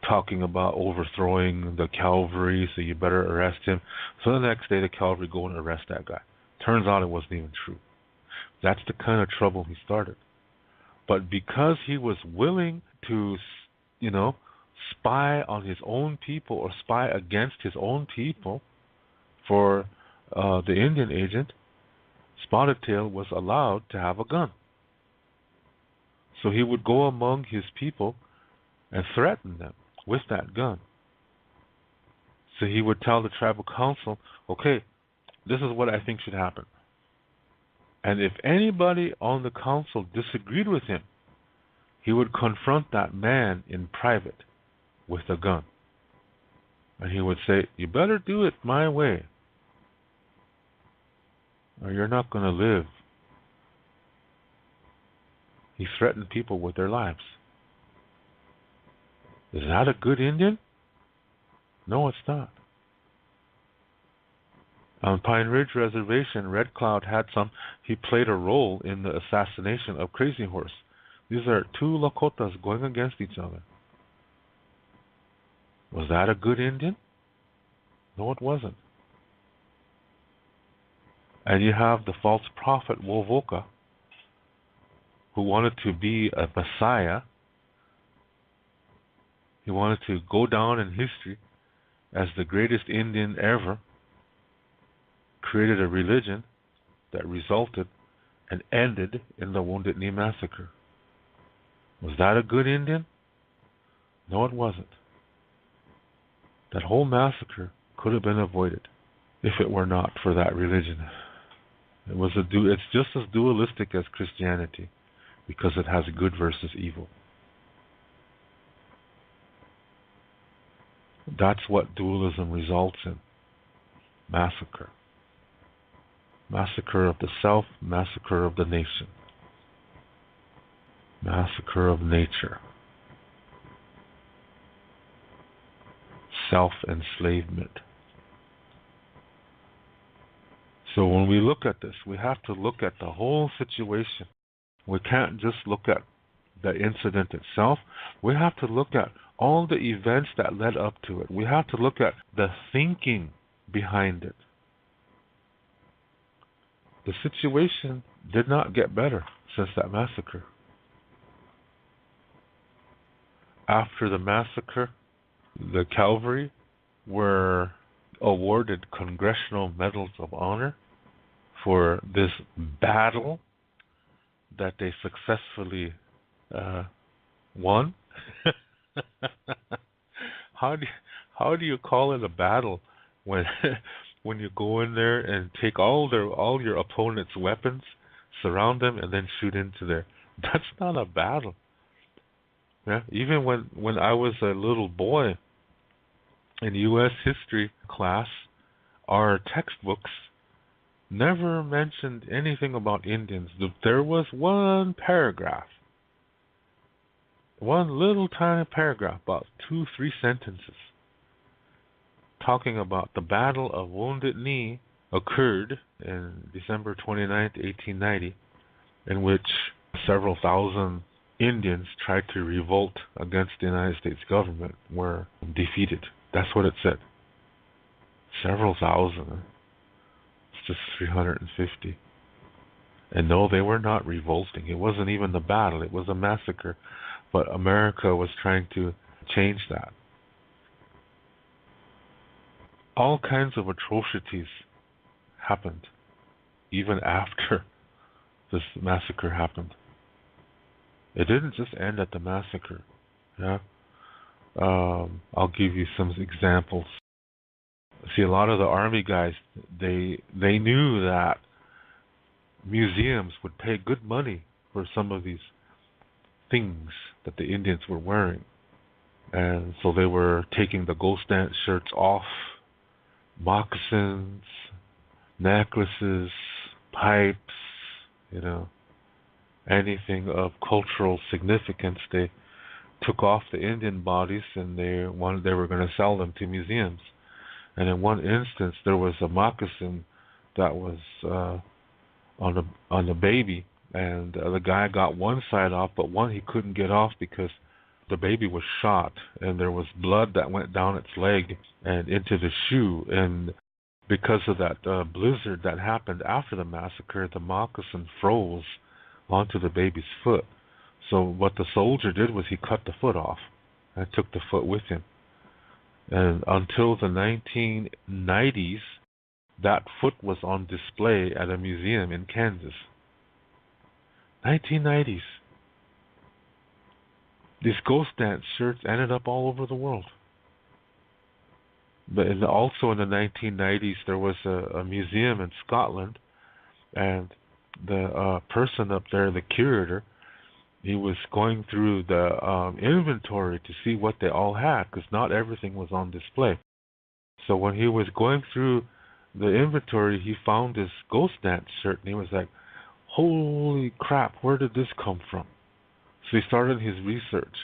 talking about overthrowing the cavalry, so you better arrest him. So the next day the cavalry go and arrest that guy. Turns out it wasn't even true. That's the kind of trouble he started. But because he was willing to, spy on his own people or spy against his own people for the Indian agent, Spotted Tail was allowed to have a gun. So he would go among his people and threaten them with that gun. So he would tell the tribal council, okay, this is what I think should happen. And if anybody on the council disagreed with him, he would confront that man in private with a gun. And he would say, "You better do it my way, or you're not going to live." He threatened people with their lives. Is that a good Indian? No, it's not. On Pine Ridge Reservation, Red Cloud he played a role in the assassination of Crazy Horse. These are two Lakotas going against each other. Was that a good Indian? No, it wasn't. And you have the false prophet Wovoka, who wanted to be a messiah. He wanted to go down in history as the greatest Indian ever, created a religion that resulted and ended in the Wounded Knee Massacre. Was that a good Indian? No, it wasn't. That whole massacre could have been avoided if it were not for that religion. It's just as dualistic as Christianity because it has good versus evil. That's what dualism results in. Massacre. Massacre of the self, massacre of the nation. Massacre of nature. Self-enslavement. So when we look at this, we have to look at the whole situation. We can't just look at the incident itself. We have to look at all the events that led up to it. We have to look at the thinking behind it. The situation did not get better since that massacre. After the massacre, the cavalry were awarded Congressional Medals of Honor for this battle that they successfully won. How do you call it a battle when when you go in there and take all your opponent's weapons, surround them, and then shoot into there? That's not a battle. Yeah, even when I was a little boy in U.S. history class, our textbooks never mentioned anything about Indians. There was one paragraph, one little tiny paragraph, about 2-3 sentences, talking about the Battle of Wounded Knee occurred in December 29th, 1890, in which several thousand Indians tried to revolt against the United States government, were defeated. That's what it said. Several thousand. It's just 350. And no, they were not revolting. It wasn't even the battle. It was a massacre. But America was trying to change that. All kinds of atrocities happened even after this massacre happened. It didn't just end at the massacre. Yeah. I'll give you some examples. See, a lot of the army guys, they knew that museums would pay good money for some of these things that the Indians were wearing. And so they were taking the ghost dance shirts off, moccasins, necklaces, pipes, anything of cultural significance. They took off the Indian bodies and they were going to sell them to museums. And in one instance, there was a moccasin that was on the baby, and the guy got one side off, but one he couldn't get off because the baby was shot, and there was blood that went down its leg and into the shoe. And because of that blizzard that happened after the massacre, the moccasin froze onto the baby's foot. So what the soldier did was he cut the foot off and took the foot with him. And until the 1990s, that foot was on display at a museum in Kansas. 1990s. These ghost dance shirts ended up all over the world. But also in the 1990s, there was a museum in Scotland, and the person up there, the curator, he was going through the inventory to see what they all had, because not everything was on display. So when he was going through the inventory, he found this ghost dance shirt, and he was like, "Holy crap! Where did this come from?" So he started his research,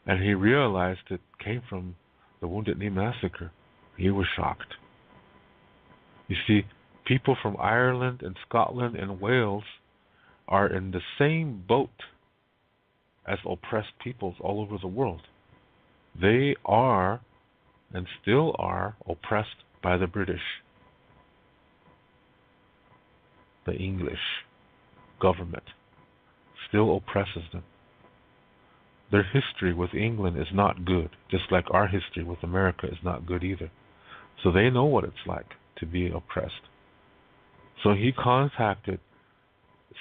and he realized it came from the Wounded Knee Massacre. He was shocked. You see, people from Ireland and Scotland and Wales are in the same boat as oppressed peoples all over the world. They are and still are oppressed by the British, the English government still oppresses them. Their history with England is not good, just like our history with America is not good either. So they know what it's like to be oppressed. So he contacted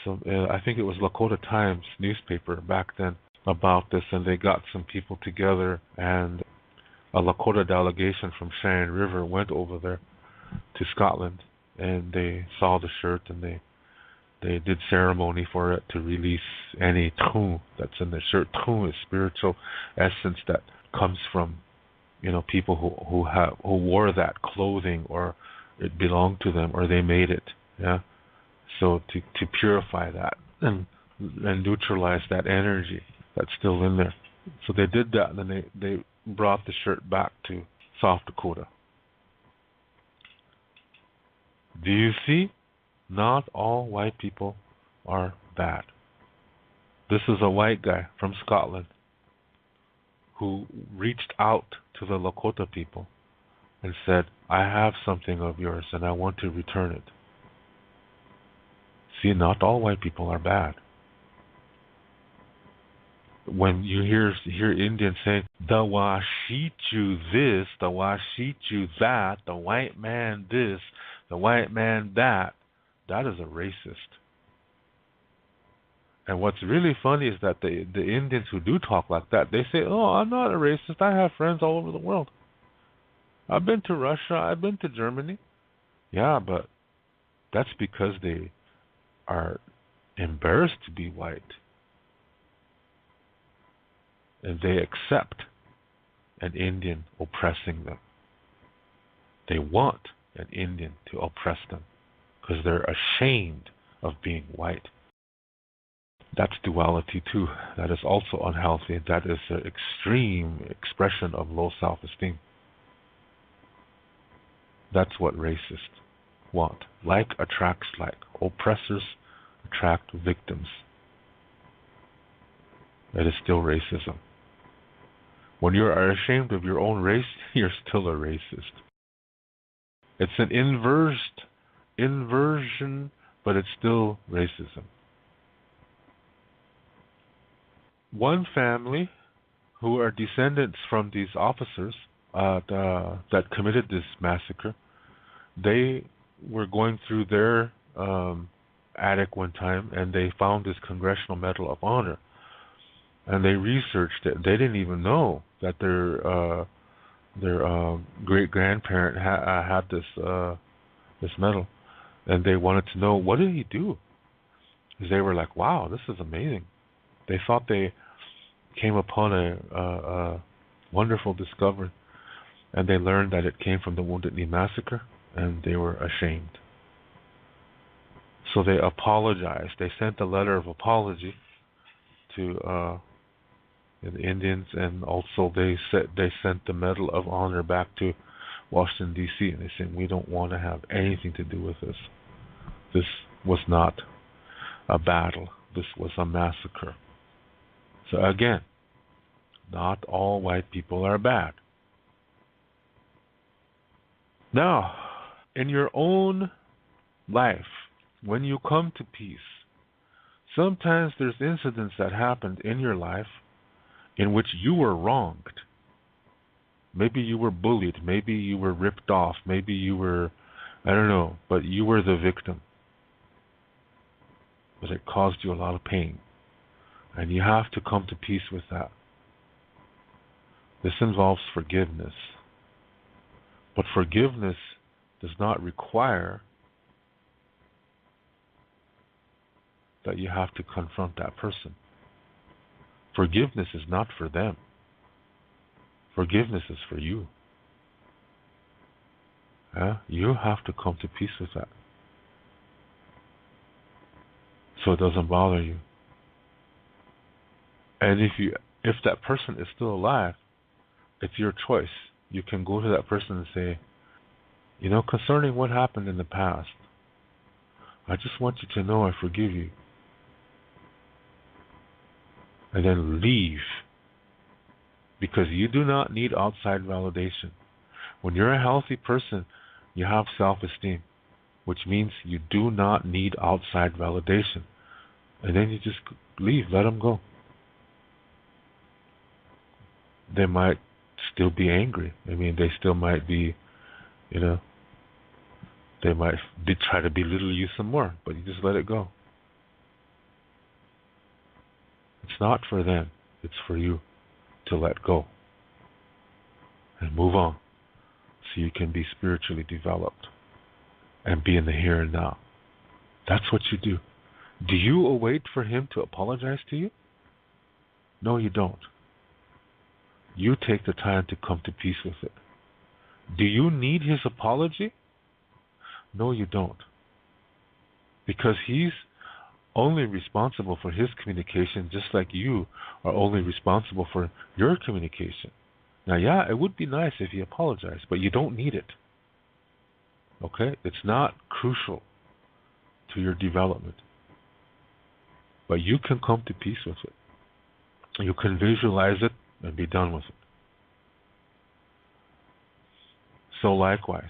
some, I think it was Lakota Times newspaper back then about this, and they got some people together, and a Lakota delegation from Cheyenne River went over there to Scotland, and they saw the shirt, and they did ceremony for it to release any true that's in the shirt. True is spiritual essence that comes from, people who wore that clothing, or it belonged to them, or they made it. Yeah. So to purify that and neutralize that energy that's still in there. So they did that, and then they brought the shirt back to South Dakota. Do you see? Not all white people are bad. This is a white guy from Scotland who reached out to the Lakota people and said, "I have something of yours and I want to return it." See, not all white people are bad. When you hear Indians saying, "The Washichu this, the Washichu that, the white man this, the white man that," that is a racist. And what's really funny is that the Indians who do talk like that, they say, "Oh, I'm not a racist. I have friends all over the world. I've been to Russia. I've been to Germany." Yeah, but that's because they are embarrassed to be white. And they accept an Indian oppressing them. They want an Indian to oppress them because they're ashamed of being white. That's duality too. That is also unhealthy. That is an extreme expression of low self-esteem. That's what racists want. Like attracts like. Oppressors attract victims. That is still racism. When you are ashamed of your own race, you're still a racist. It's an inversion, but it's still racism. One family who are descendants from these officers that committed this massacre, they were going through their attic one time, and they found this Congressional Medal of Honor. And they researched it. They didn't even know that their great grandparent had this medal, and they wanted to know, what did he do? Because they were like, "Wow, this is amazing." They thought they came upon a wonderful discovery, and they learned that it came from the Wounded Knee Massacre, and they were ashamed. So they apologized. They sent a letter of apology to the Indians, and also they sent the Medal of Honor back to Washington, D.C., and they said, "We don't want to have anything to do with this. This was not a battle. This was a massacre." So again, not all white people are bad. Now, in your own life, when you come to peace, sometimes there's incidents that happened in your life in which you were wronged. Maybe you were bullied. Maybe you were ripped off. Maybe you were, I don't know, but you were the victim. But it caused you a lot of pain. And you have to come to peace with that. This involves forgiveness. But forgiveness does not require that you have to confront that person. Forgiveness is not for them. Forgiveness is for you. Yeah? You have to come to peace with that, so it doesn't bother you. And if that person is still alive, it's your choice. You can go to that person and say, concerning what happened in the past, I just want you to know I forgive you. And then leave. Because you do not need outside validation. When you're a healthy person, you have self-esteem, which means you do not need outside validation. And then you just leave, let them go. They might still be angry. I mean, they still might be, they might try to belittle you some more, but you just let it go. It's not for them, it's for you to let go and move on so you can be spiritually developed and be in the here and now. That's what you do. Do you await for him to apologize to you? No, you don't. You take the time to come to peace with it. Do you need his apology? No, you don't. Because he's only responsible for his communication, just like you are only responsible for your communication. Now, yeah, it would be nice if he apologized, but you don't need it. Okay? It's not crucial to your development. But you can come to peace with it. You can visualize it and be done with it. So likewise,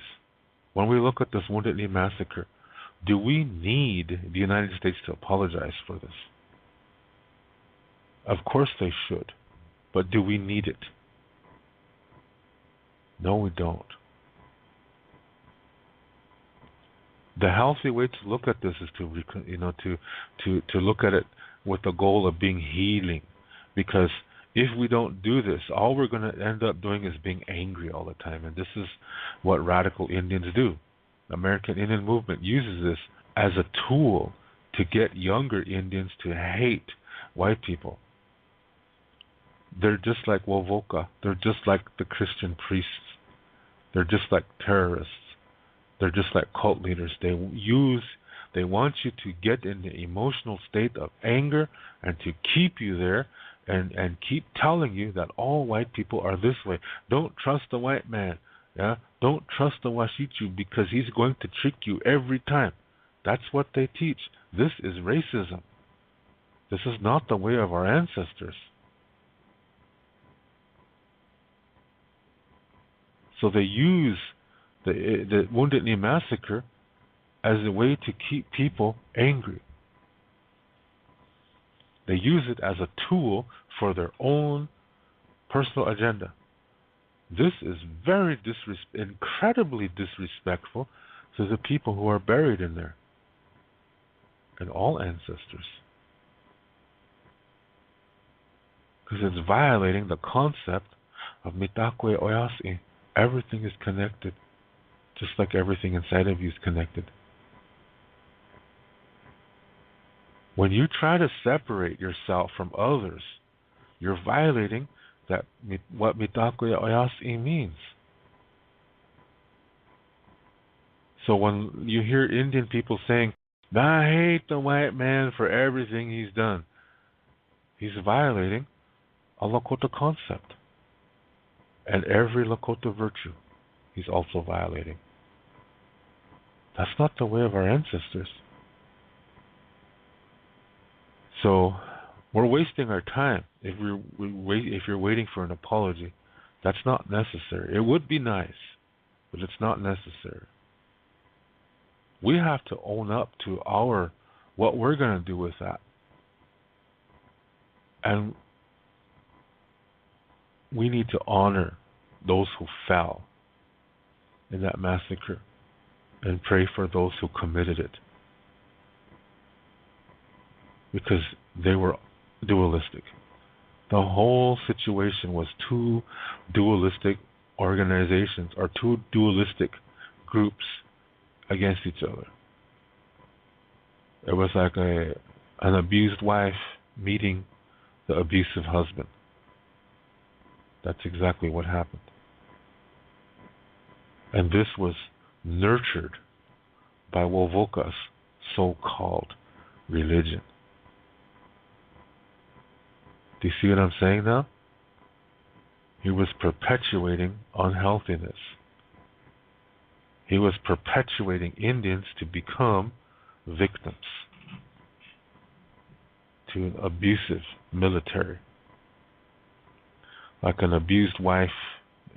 when we look at this Wounded Knee Massacre, do we need the United States to apologize for this? Of course they should. But do we need it? No, we don't. The healthy way to look at this is to look at it with the goal of being healing. Because if we don't do this, all we're going to end up doing is being angry all the time. And this is what radical Indians do. The American Indian movement uses this as a tool to get younger Indians to hate white people. They're just like Wovoka. They're just like the Christian priests. They're just like terrorists. They're just like cult leaders. They want you to get in the emotional state of anger and to keep you there and keep telling you that all white people are this way. Don't trust the white man. Yeah? Don't trust the Washichu because he's going to trick you every time. That's what they teach. This is racism. This is not the way of our ancestors. So they use the Wounded Knee Massacre as a way to keep people angry. They use it as a tool for their own personal agenda. This is very incredibly disrespectful to the people who are buried in there and all ancestors. Because it's violating the concept of Mitakwe Oyasi. Everything is connected, just like everything inside of you is connected. When you try to separate yourself from others, you're violating what Mitakwe Oyasi means. So when you hear Indian people saying, I hate the white man for everything he's done, he's violating a Lakota concept. And every Lakota virtue he's also violating. That's not the way of our ancestors. So we're wasting our time if you're waiting for an apology. That's not necessary. It would be nice, but it's not necessary. We have to own up to what we're going to do with that. And we need to honor those who fell in that massacre and pray for those who committed it. Because they were dualistic. The whole situation was two dualistic organizations or two dualistic groups against each other. It was like an abused wife meeting the abusive husband. That's exactly what happened. And this was nurtured by Wovoka's so-called religion. Do you see what I'm saying now? He was perpetuating unhealthiness. He was perpetuating Indians to become victims to an abusive military, like an abused wife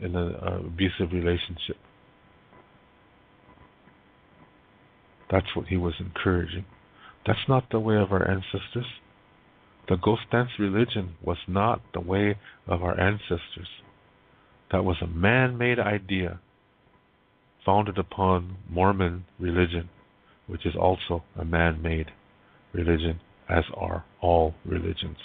in an abusive relationship. That's what he was encouraging. That's not the way of our ancestors. The ghost dance religion was not the way of our ancestors. That was a man-made idea founded upon Mormon religion, which is also a man-made religion, as are all religions.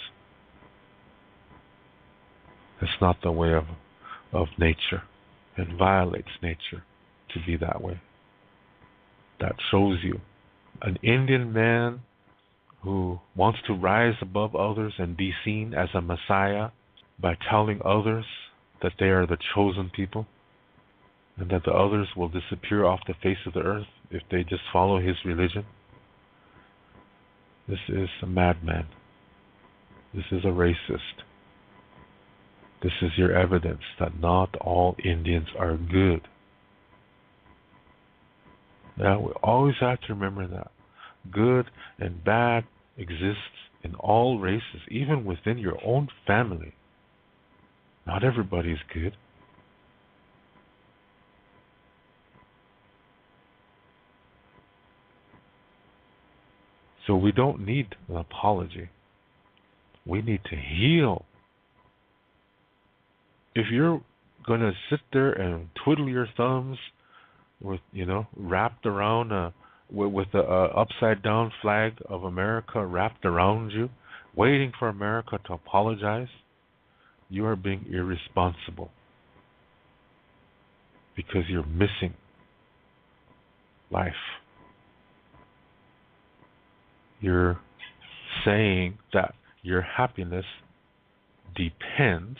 It's not the way of nature. It violates nature to be that way. That shows you an Indian man who wants to rise above others and be seen as a messiah by telling others that they are the chosen people and that the others will disappear off the face of the earth if they just follow his religion. This is a madman. This is a racist. This is your evidence that not all Indians are good. Now, we always have to remember that. Good and bad exists in all races, even within your own family. Not everybody is good. So we don't need an apology. We need to heal. If you're going to sit there and twiddle your thumbs with, wrapped around with the upside down flag of America wrapped around you, waiting for America to apologize, you are being irresponsible because you're missing life. You're saying that your happiness depends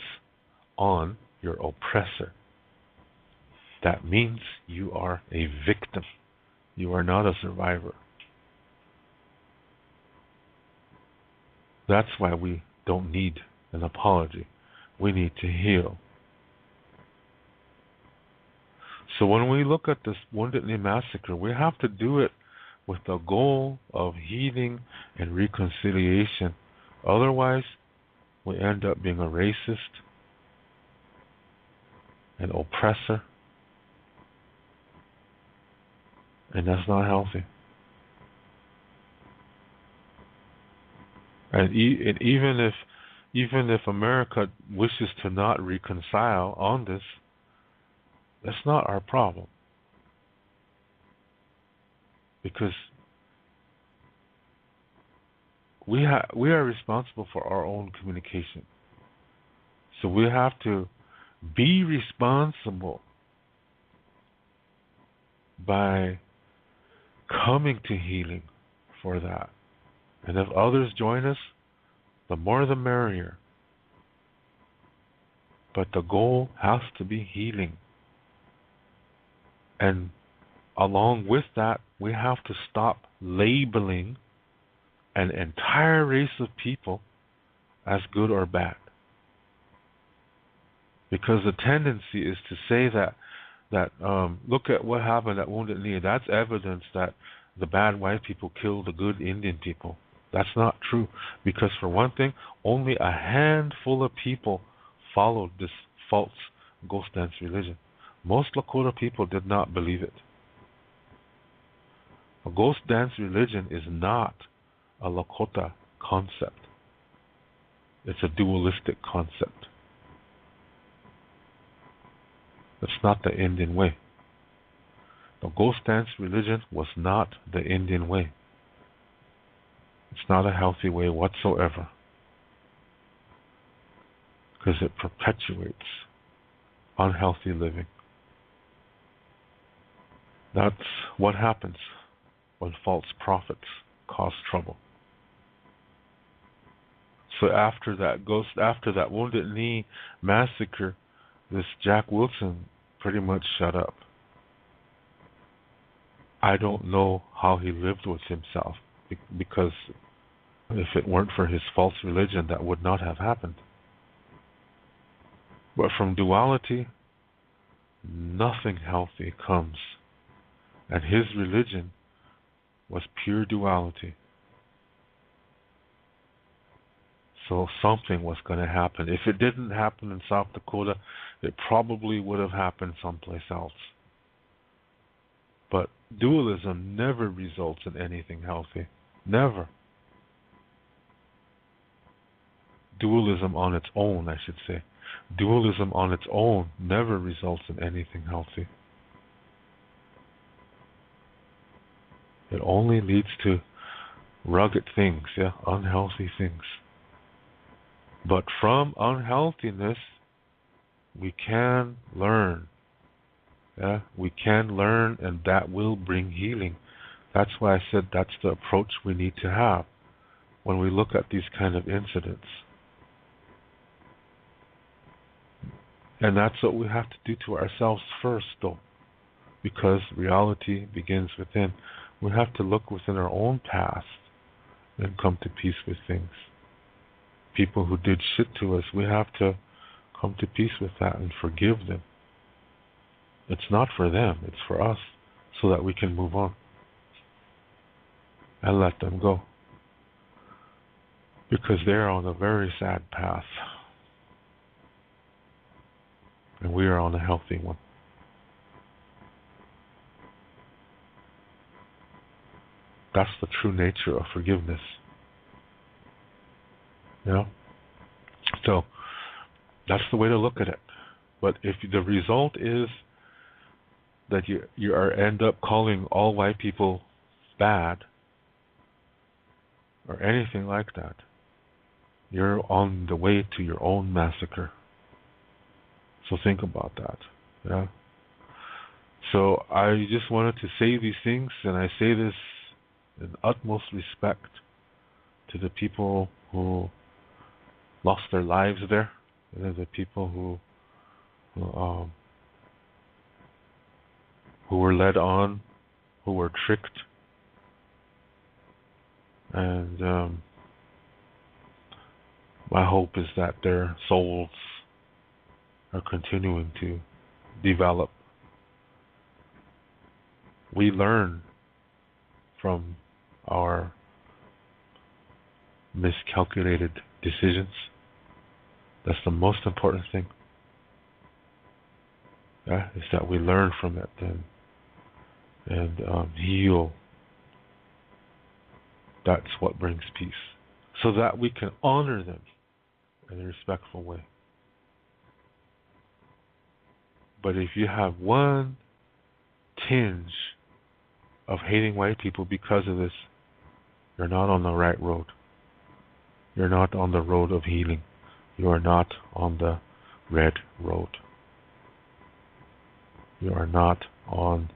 on your oppressor. That means you are a victim. You are not a survivor. That's why we don't need an apology. We need to heal. So when we look at this Wounded Knee Massacre, we have to do it with the goal of healing and reconciliation. Otherwise, we end up being a racist, an oppressor, and that's not healthy. And even if America wishes to not reconcile on this, that's not our problem. Because we are responsible for our own communication. So we have to be responsible by coming to healing for that. And if others join us, the more the merrier. But the goal has to be healing. And along with that, we have to stop labeling an entire race of people as good or bad. Because the tendency is to say that look at what happened at Wounded Knee. That's evidence that the bad white people killed the good Indian people. That's not true. Because for one thing, only a handful of people followed this false ghost dance religion. Most Lakota people did not believe it. A ghost dance religion is not a Lakota concept. It's a dualistic concept. It's not the Indian way. The ghost dance religion was not the Indian way. It's not a healthy way whatsoever. Because it perpetuates unhealthy living. That's what happens when false prophets cause trouble. So after that Wounded Knee Massacre, this Jack Wilson pretty much shut up. I don't know how he lived with himself, because if it weren't for his false religion, that would not have happened. But from duality, nothing healthy comes. And his religion was pure duality. So something was going to happen. If it didn't happen in South Dakota, it probably would have happened someplace else. But dualism never results in anything healthy. Never. Dualism on its own, I should say. Dualism on its own never results in anything healthy. It only leads to rugged things, unhealthy things. But from unhealthiness, we can learn. We can learn, and that will bring healing. That's why I said that's the approach we need to have when we look at these kind of incidents. And that's what we have to do to ourselves first, though, because reality begins within. We have to look within our own past and come to peace with things. People who did shit to us, we have to come to peace with that and forgive them. It's not for them, it's for us, so that we can move on and let them go. Because they're on a very sad path. And we are on a healthy one. That's the true nature of forgiveness. So that's the way to look at it. But if the result is that you end up calling all white people bad or anything like that, you're on the way to your own massacre. So think about that. So I just wanted to say these things, and I say this in utmost respect to the people who lost their lives there, and the people who were led on, who were tricked, and my hope is that their souls are continuing to develop. We learn from our miscalculated decisions. That's the most important thing. Is that we learn from it and heal. That's what brings peace. So that we can honor them in a respectful way. But if you have one tinge of hating white people because of this, you're not on the right road. You're not on the road of healing. You are not on the red road. You are not on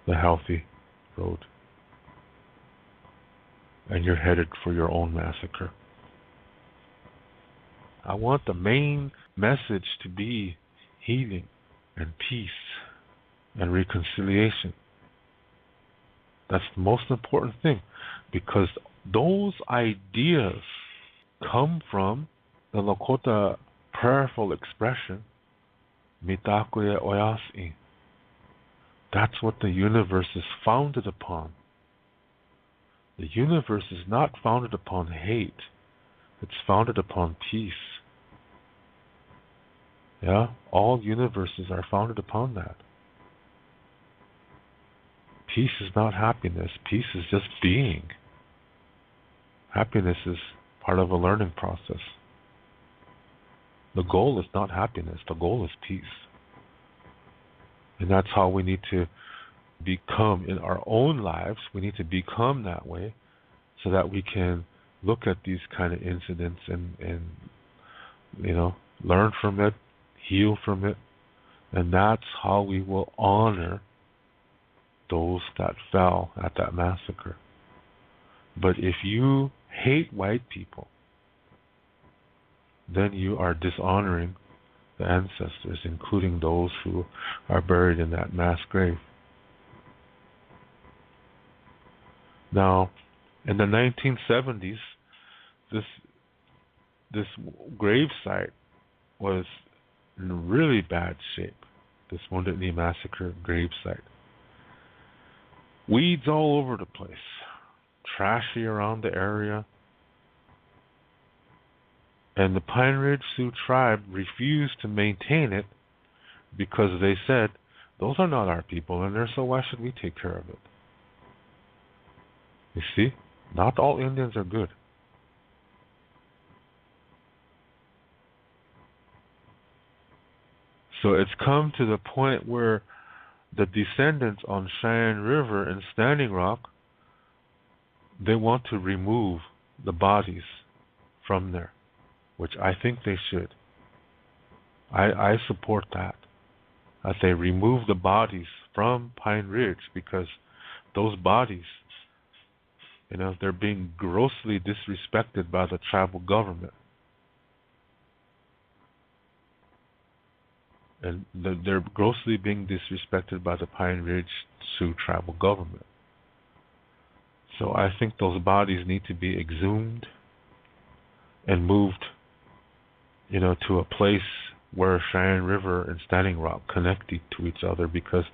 the healthy road. And you're headed for your own massacre. I want the main message to be healing and peace and reconciliation. That's the most important thing, because those ideas come from the Lakota prayerful expression, Mitakuye Oyasi. That's what the universe is founded upon. The universe is not founded upon hate. It's founded upon peace. All universes are founded upon that. Peace is not happiness. Peace is just being. Happiness is part of a learning process. The goal is not happiness. The goal is peace. And that's how we need to become in our own lives. We need to become that way so that we can look at these kind of incidents and learn from it, heal from it. And that's how we will honor those that fell at that massacre. But if you hate white people, then you are dishonoring the ancestors, including those who are buried in that mass grave. Now, in the 1970s, this this grave site was in really bad shape. This Wounded Knee Massacre grave site. Weeds all over the place, trashy around the area, and the Pine Ridge Sioux tribe refused to maintain it because they said, those are not our people in there, so why should we take care of it? You see, not all Indians are good. So it's come to the point where the descendants on Cheyenne River and Standing Rock, they want to remove the bodies from there, which I think they should. I support that. That they remove the bodies from Pine Ridge because those bodies, they're being grossly disrespected by the tribal government. And they're grossly being disrespected by the Pine Ridge Sioux tribal government. So I think those bodies need to be exhumed and moved, to a place where Cheyenne River and Standing Rock connect to each other, because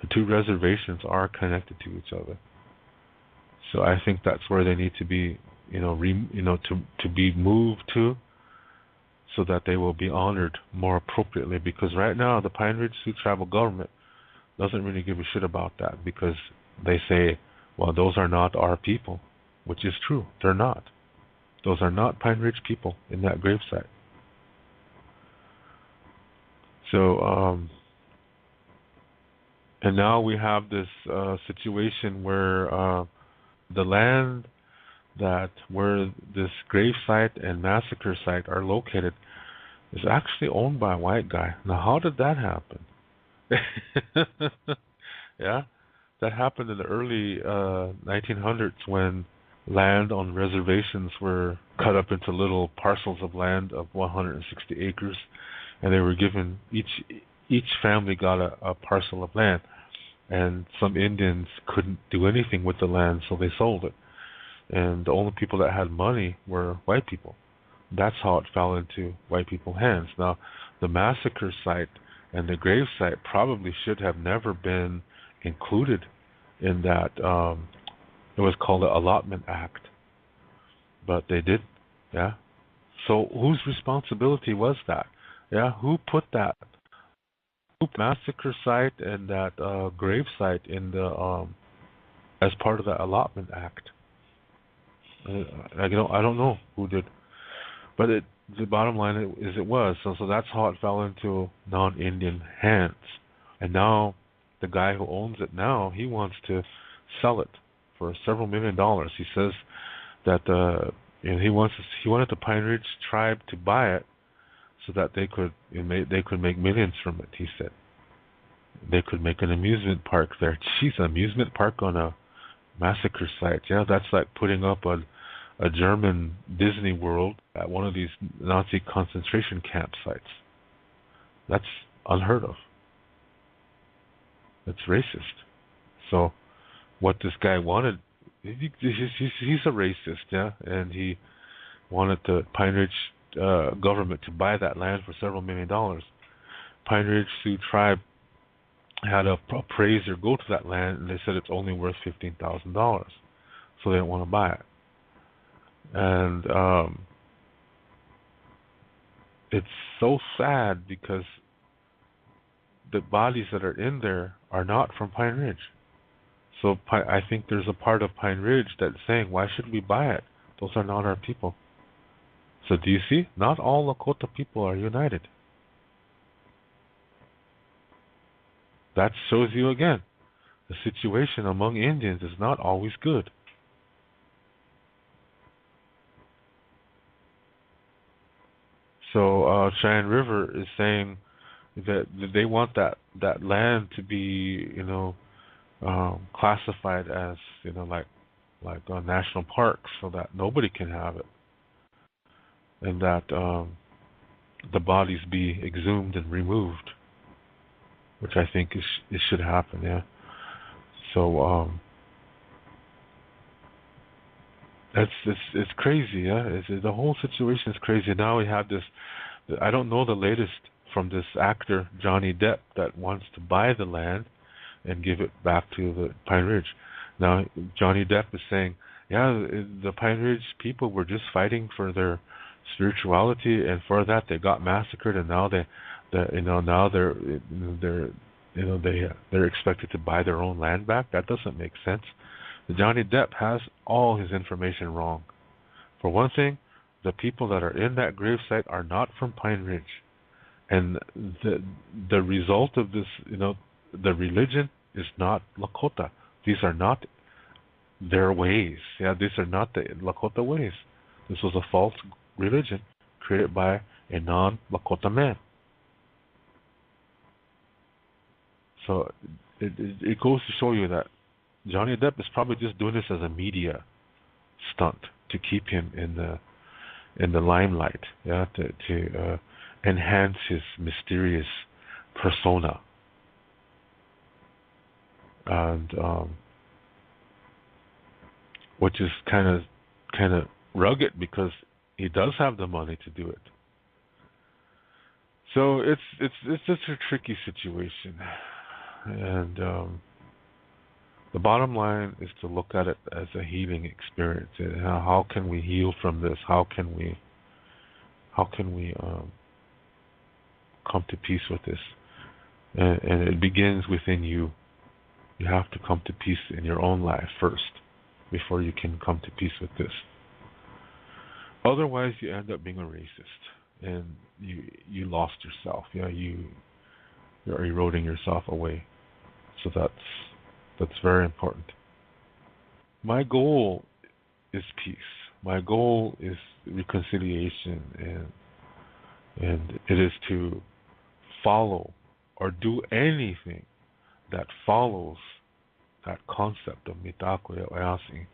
the two reservations are connected to each other. So I think that's where they need to be, to be moved to, so that they will be honored more appropriately. Because right now the Pine Ridge Sioux tribal government doesn't really give a shit about that, because they say, well, those are not our people, which is true. They're not. Those are not Pine Ridge people in that gravesite. So, and now we have this situation where the land where this grave site and massacre site are located is actually owned by a white guy. Now, how did that happen? Yeah, that happened in the early 1900s when land on reservations were cut up into little parcels of land of 160 acres, and they were given, each family got a parcel of land, and some Indians couldn't do anything with the land, so they sold it. And the only people that had money were white people. That's how it fell into white people's hands. Now, the massacre site and the grave site probably should have never been included in that. It was called the Allotment Act, but they did. Yeah. So whose responsibility was that? Yeah. Who put that massacre site and that grave site in the as part of the Allotment Act? I don't know who did, but the bottom line is it was. So that's how it fell into non-Indian hands. And now the guy who owns it now, he wants to sell it for several $1 million. He says that he wanted the Pine Ridge tribe to buy it so that they could make millions from it. He said they could make an amusement park there. Jeez, an amusement park on a massacre site. Yeah, that's like putting up a German Disney World at one of these Nazi concentration camp sites. That's unheard of. It's racist. So what this guy wanted, he's a racist, yeah, and he wanted the Pine Ridge government to buy that land for several $1 million. Pine Ridge Sioux tribe had a appraiser go to that land, and they said it's only worth $15,000, so they didn't want to buy it. And it's so sad because the bodies that are in there are not from Pine Ridge. So I think there's a part of Pine Ridge that's saying, why should we buy it? Those are not our people. So do you see? Not all Lakota people are united. That shows you again, the situation among Indians is not always good. So Cheyenne River is saying that they want that land to be, classified as, like a national park, so that nobody can have it, and that the bodies be exhumed and removed, which I think it should happen. Yeah. So It's crazy, yeah. The whole situation is crazy. Now we have this. I don't know the latest from this actor Johnny Depp that wants to buy the land and give it back to the Pine Ridge. Now Johnny Depp is saying, yeah, the Pine Ridge people were just fighting for their spirituality, and for that they got massacred, and now now they're expected to buy their own land back. That doesn't make sense. Johnny Depp has all his information wrong. For one thing, the people that are in that gravesite are not from Pine Ridge, and the result of this, the religion is not Lakota. These are not their ways. Yeah, these are not the Lakota ways. This was a false religion created by a non-Lakota man. So it goes to show you that Johnny Depp is probably just doing this as a media stunt to keep him in the limelight, yeah, to enhance his mysterious persona, and which is kind of rugged because he does have the money to do it. So it's just a tricky situation, and the bottom line is to look at it as a healing experience. And how can we heal from this? How can we come to peace with this? And it begins within you. You have to come to peace in your own life first before you can come to peace with this. Otherwise, you end up being a racist, and you lost yourself. Yeah, you're eroding yourself away. So that's very important. My goal is peace. My goal is reconciliation, and it is to follow or do anything that follows that concept of mitakuye oyasi.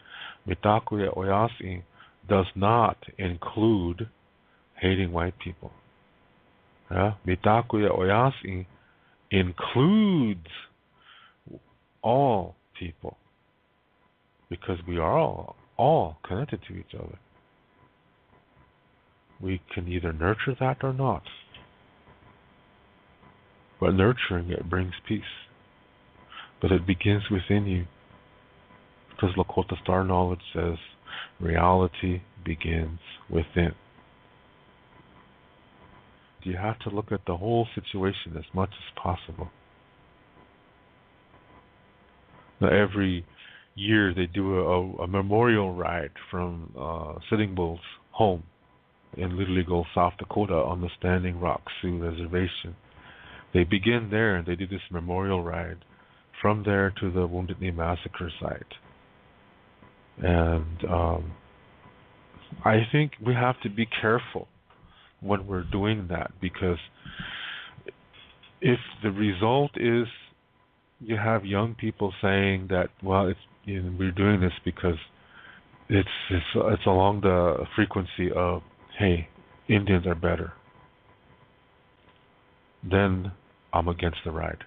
Mitakuye oyasi does not include hating white people. Yeah? Mitakuye oyasi includes all people, because we are all connected to each other. We can either nurture that or not. But nurturing it brings peace. But it begins within you, because Lakota Star Knowledge says reality begins within. You have to look at the whole situation as much as possible. Now, every year they do a memorial ride from Sitting Bull's home in Little Eagle, South Dakota, on the Standing Rock Sioux Reservation. They begin there and they do this memorial ride from there to the Wounded Knee Massacre site. And I think we have to be careful when we're doing that, because if the result is you have young people saying that, well, we're doing this because it's along the frequency of, hey, Indians are better, then I'm against the ride,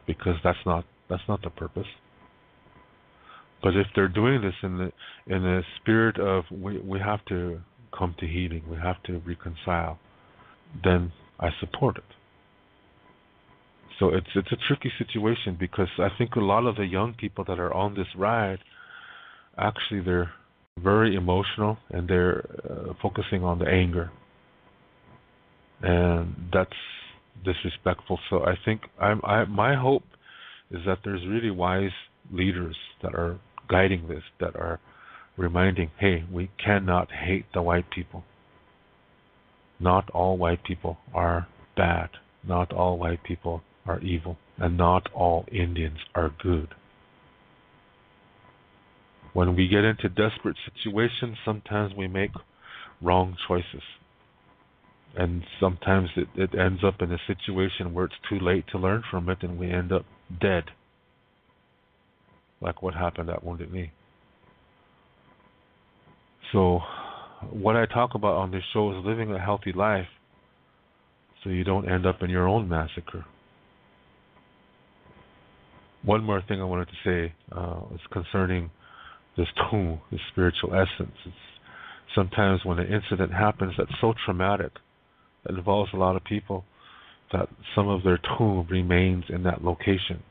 because that's not the purpose. But if they're doing this in the spirit of we have to come to healing, we have to reconcile, then I support it. So it's a tricky situation, because I think a lot of the young people that are on this ride, actually they're very emotional, and they're focusing on the anger, and that's disrespectful. So I think my hope is that there's really wise leaders that are guiding this, that are reminding, hey, we cannot hate the white people. Not all white people are bad. Not all white people are evil. And not all Indians are good. When we get into desperate situations, sometimes we make wrong choices. And sometimes it ends up in a situation where it's too late to learn from it, and we end up dead. Like what happened at Wounded Knee. So what I talk about on this show is living a healthy life so you don't end up in your own massacre. One more thing I wanted to say is concerning this tu, this spiritual essence. It's sometimes when an incident happens that's so traumatic, that involves a lot of people, that some of their tu remains in that location.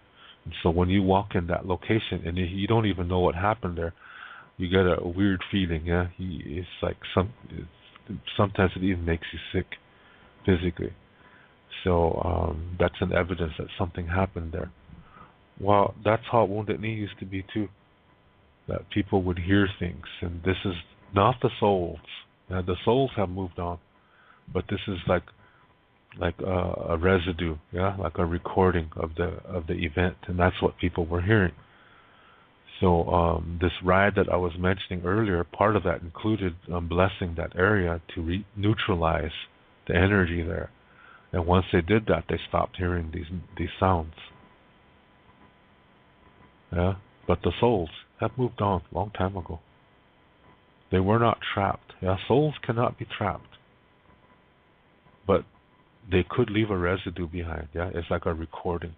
And so when you walk in that location and you don't even know what happened there, you get a weird feeling. Yeah, it's like sometimes it even makes you sick physically. So that's an evidence that something happened there. Well, that's how Wounded Knee used to be too. That people would hear things, and this is not the souls. Now, the souls have moved on, but this is like a residue, yeah, like a recording of the event, and that's what people were hearing. So this ride that I was mentioning earlier, part of that included blessing that area to neutralize the energy there. And once they did that, they stopped hearing these sounds. Yeah, but the souls have moved on a long time ago. They were not trapped. Yeah, souls cannot be trapped, but they could leave a residue behind. Yeah, it's like a recording,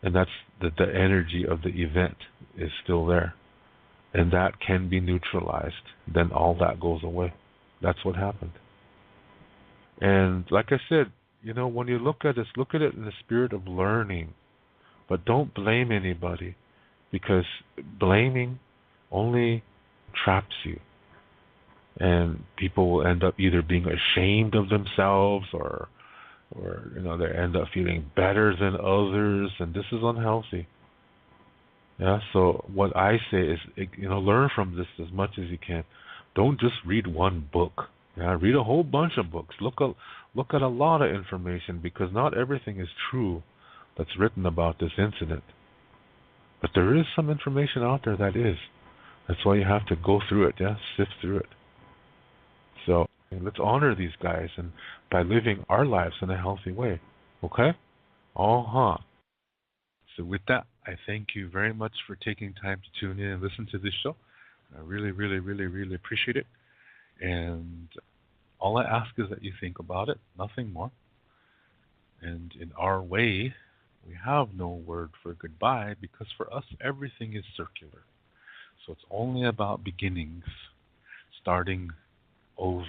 and that's the energy of the event is still there, and that can be neutralized. Then all that goes away. That's what happened. And like I said, when you look at this, look at it in the spirit of learning, but don't blame anybody, because blaming only traps you, and people will end up either being ashamed of themselves, or they end up feeling better than others, and this is unhealthy. Yeah, so what I say is, learn from this as much as you can. Don't just read one book. Yeah, read a whole bunch of books. Look at a lot of information, because not everything is true that's written about this incident. But there is some information out there that is. That's why you have to go through it, yeah, sift through it. So let's honor these guys, and by living our lives in a healthy way. Okay? Uh-huh. So with that, I thank you very much for taking time to tune in and listen to this show. I really, really, really, really appreciate it. And all I ask is that you think about it, nothing more. And in our way, we have no word for goodbye, because for us, everything is circular. So it's only about beginnings, starting over.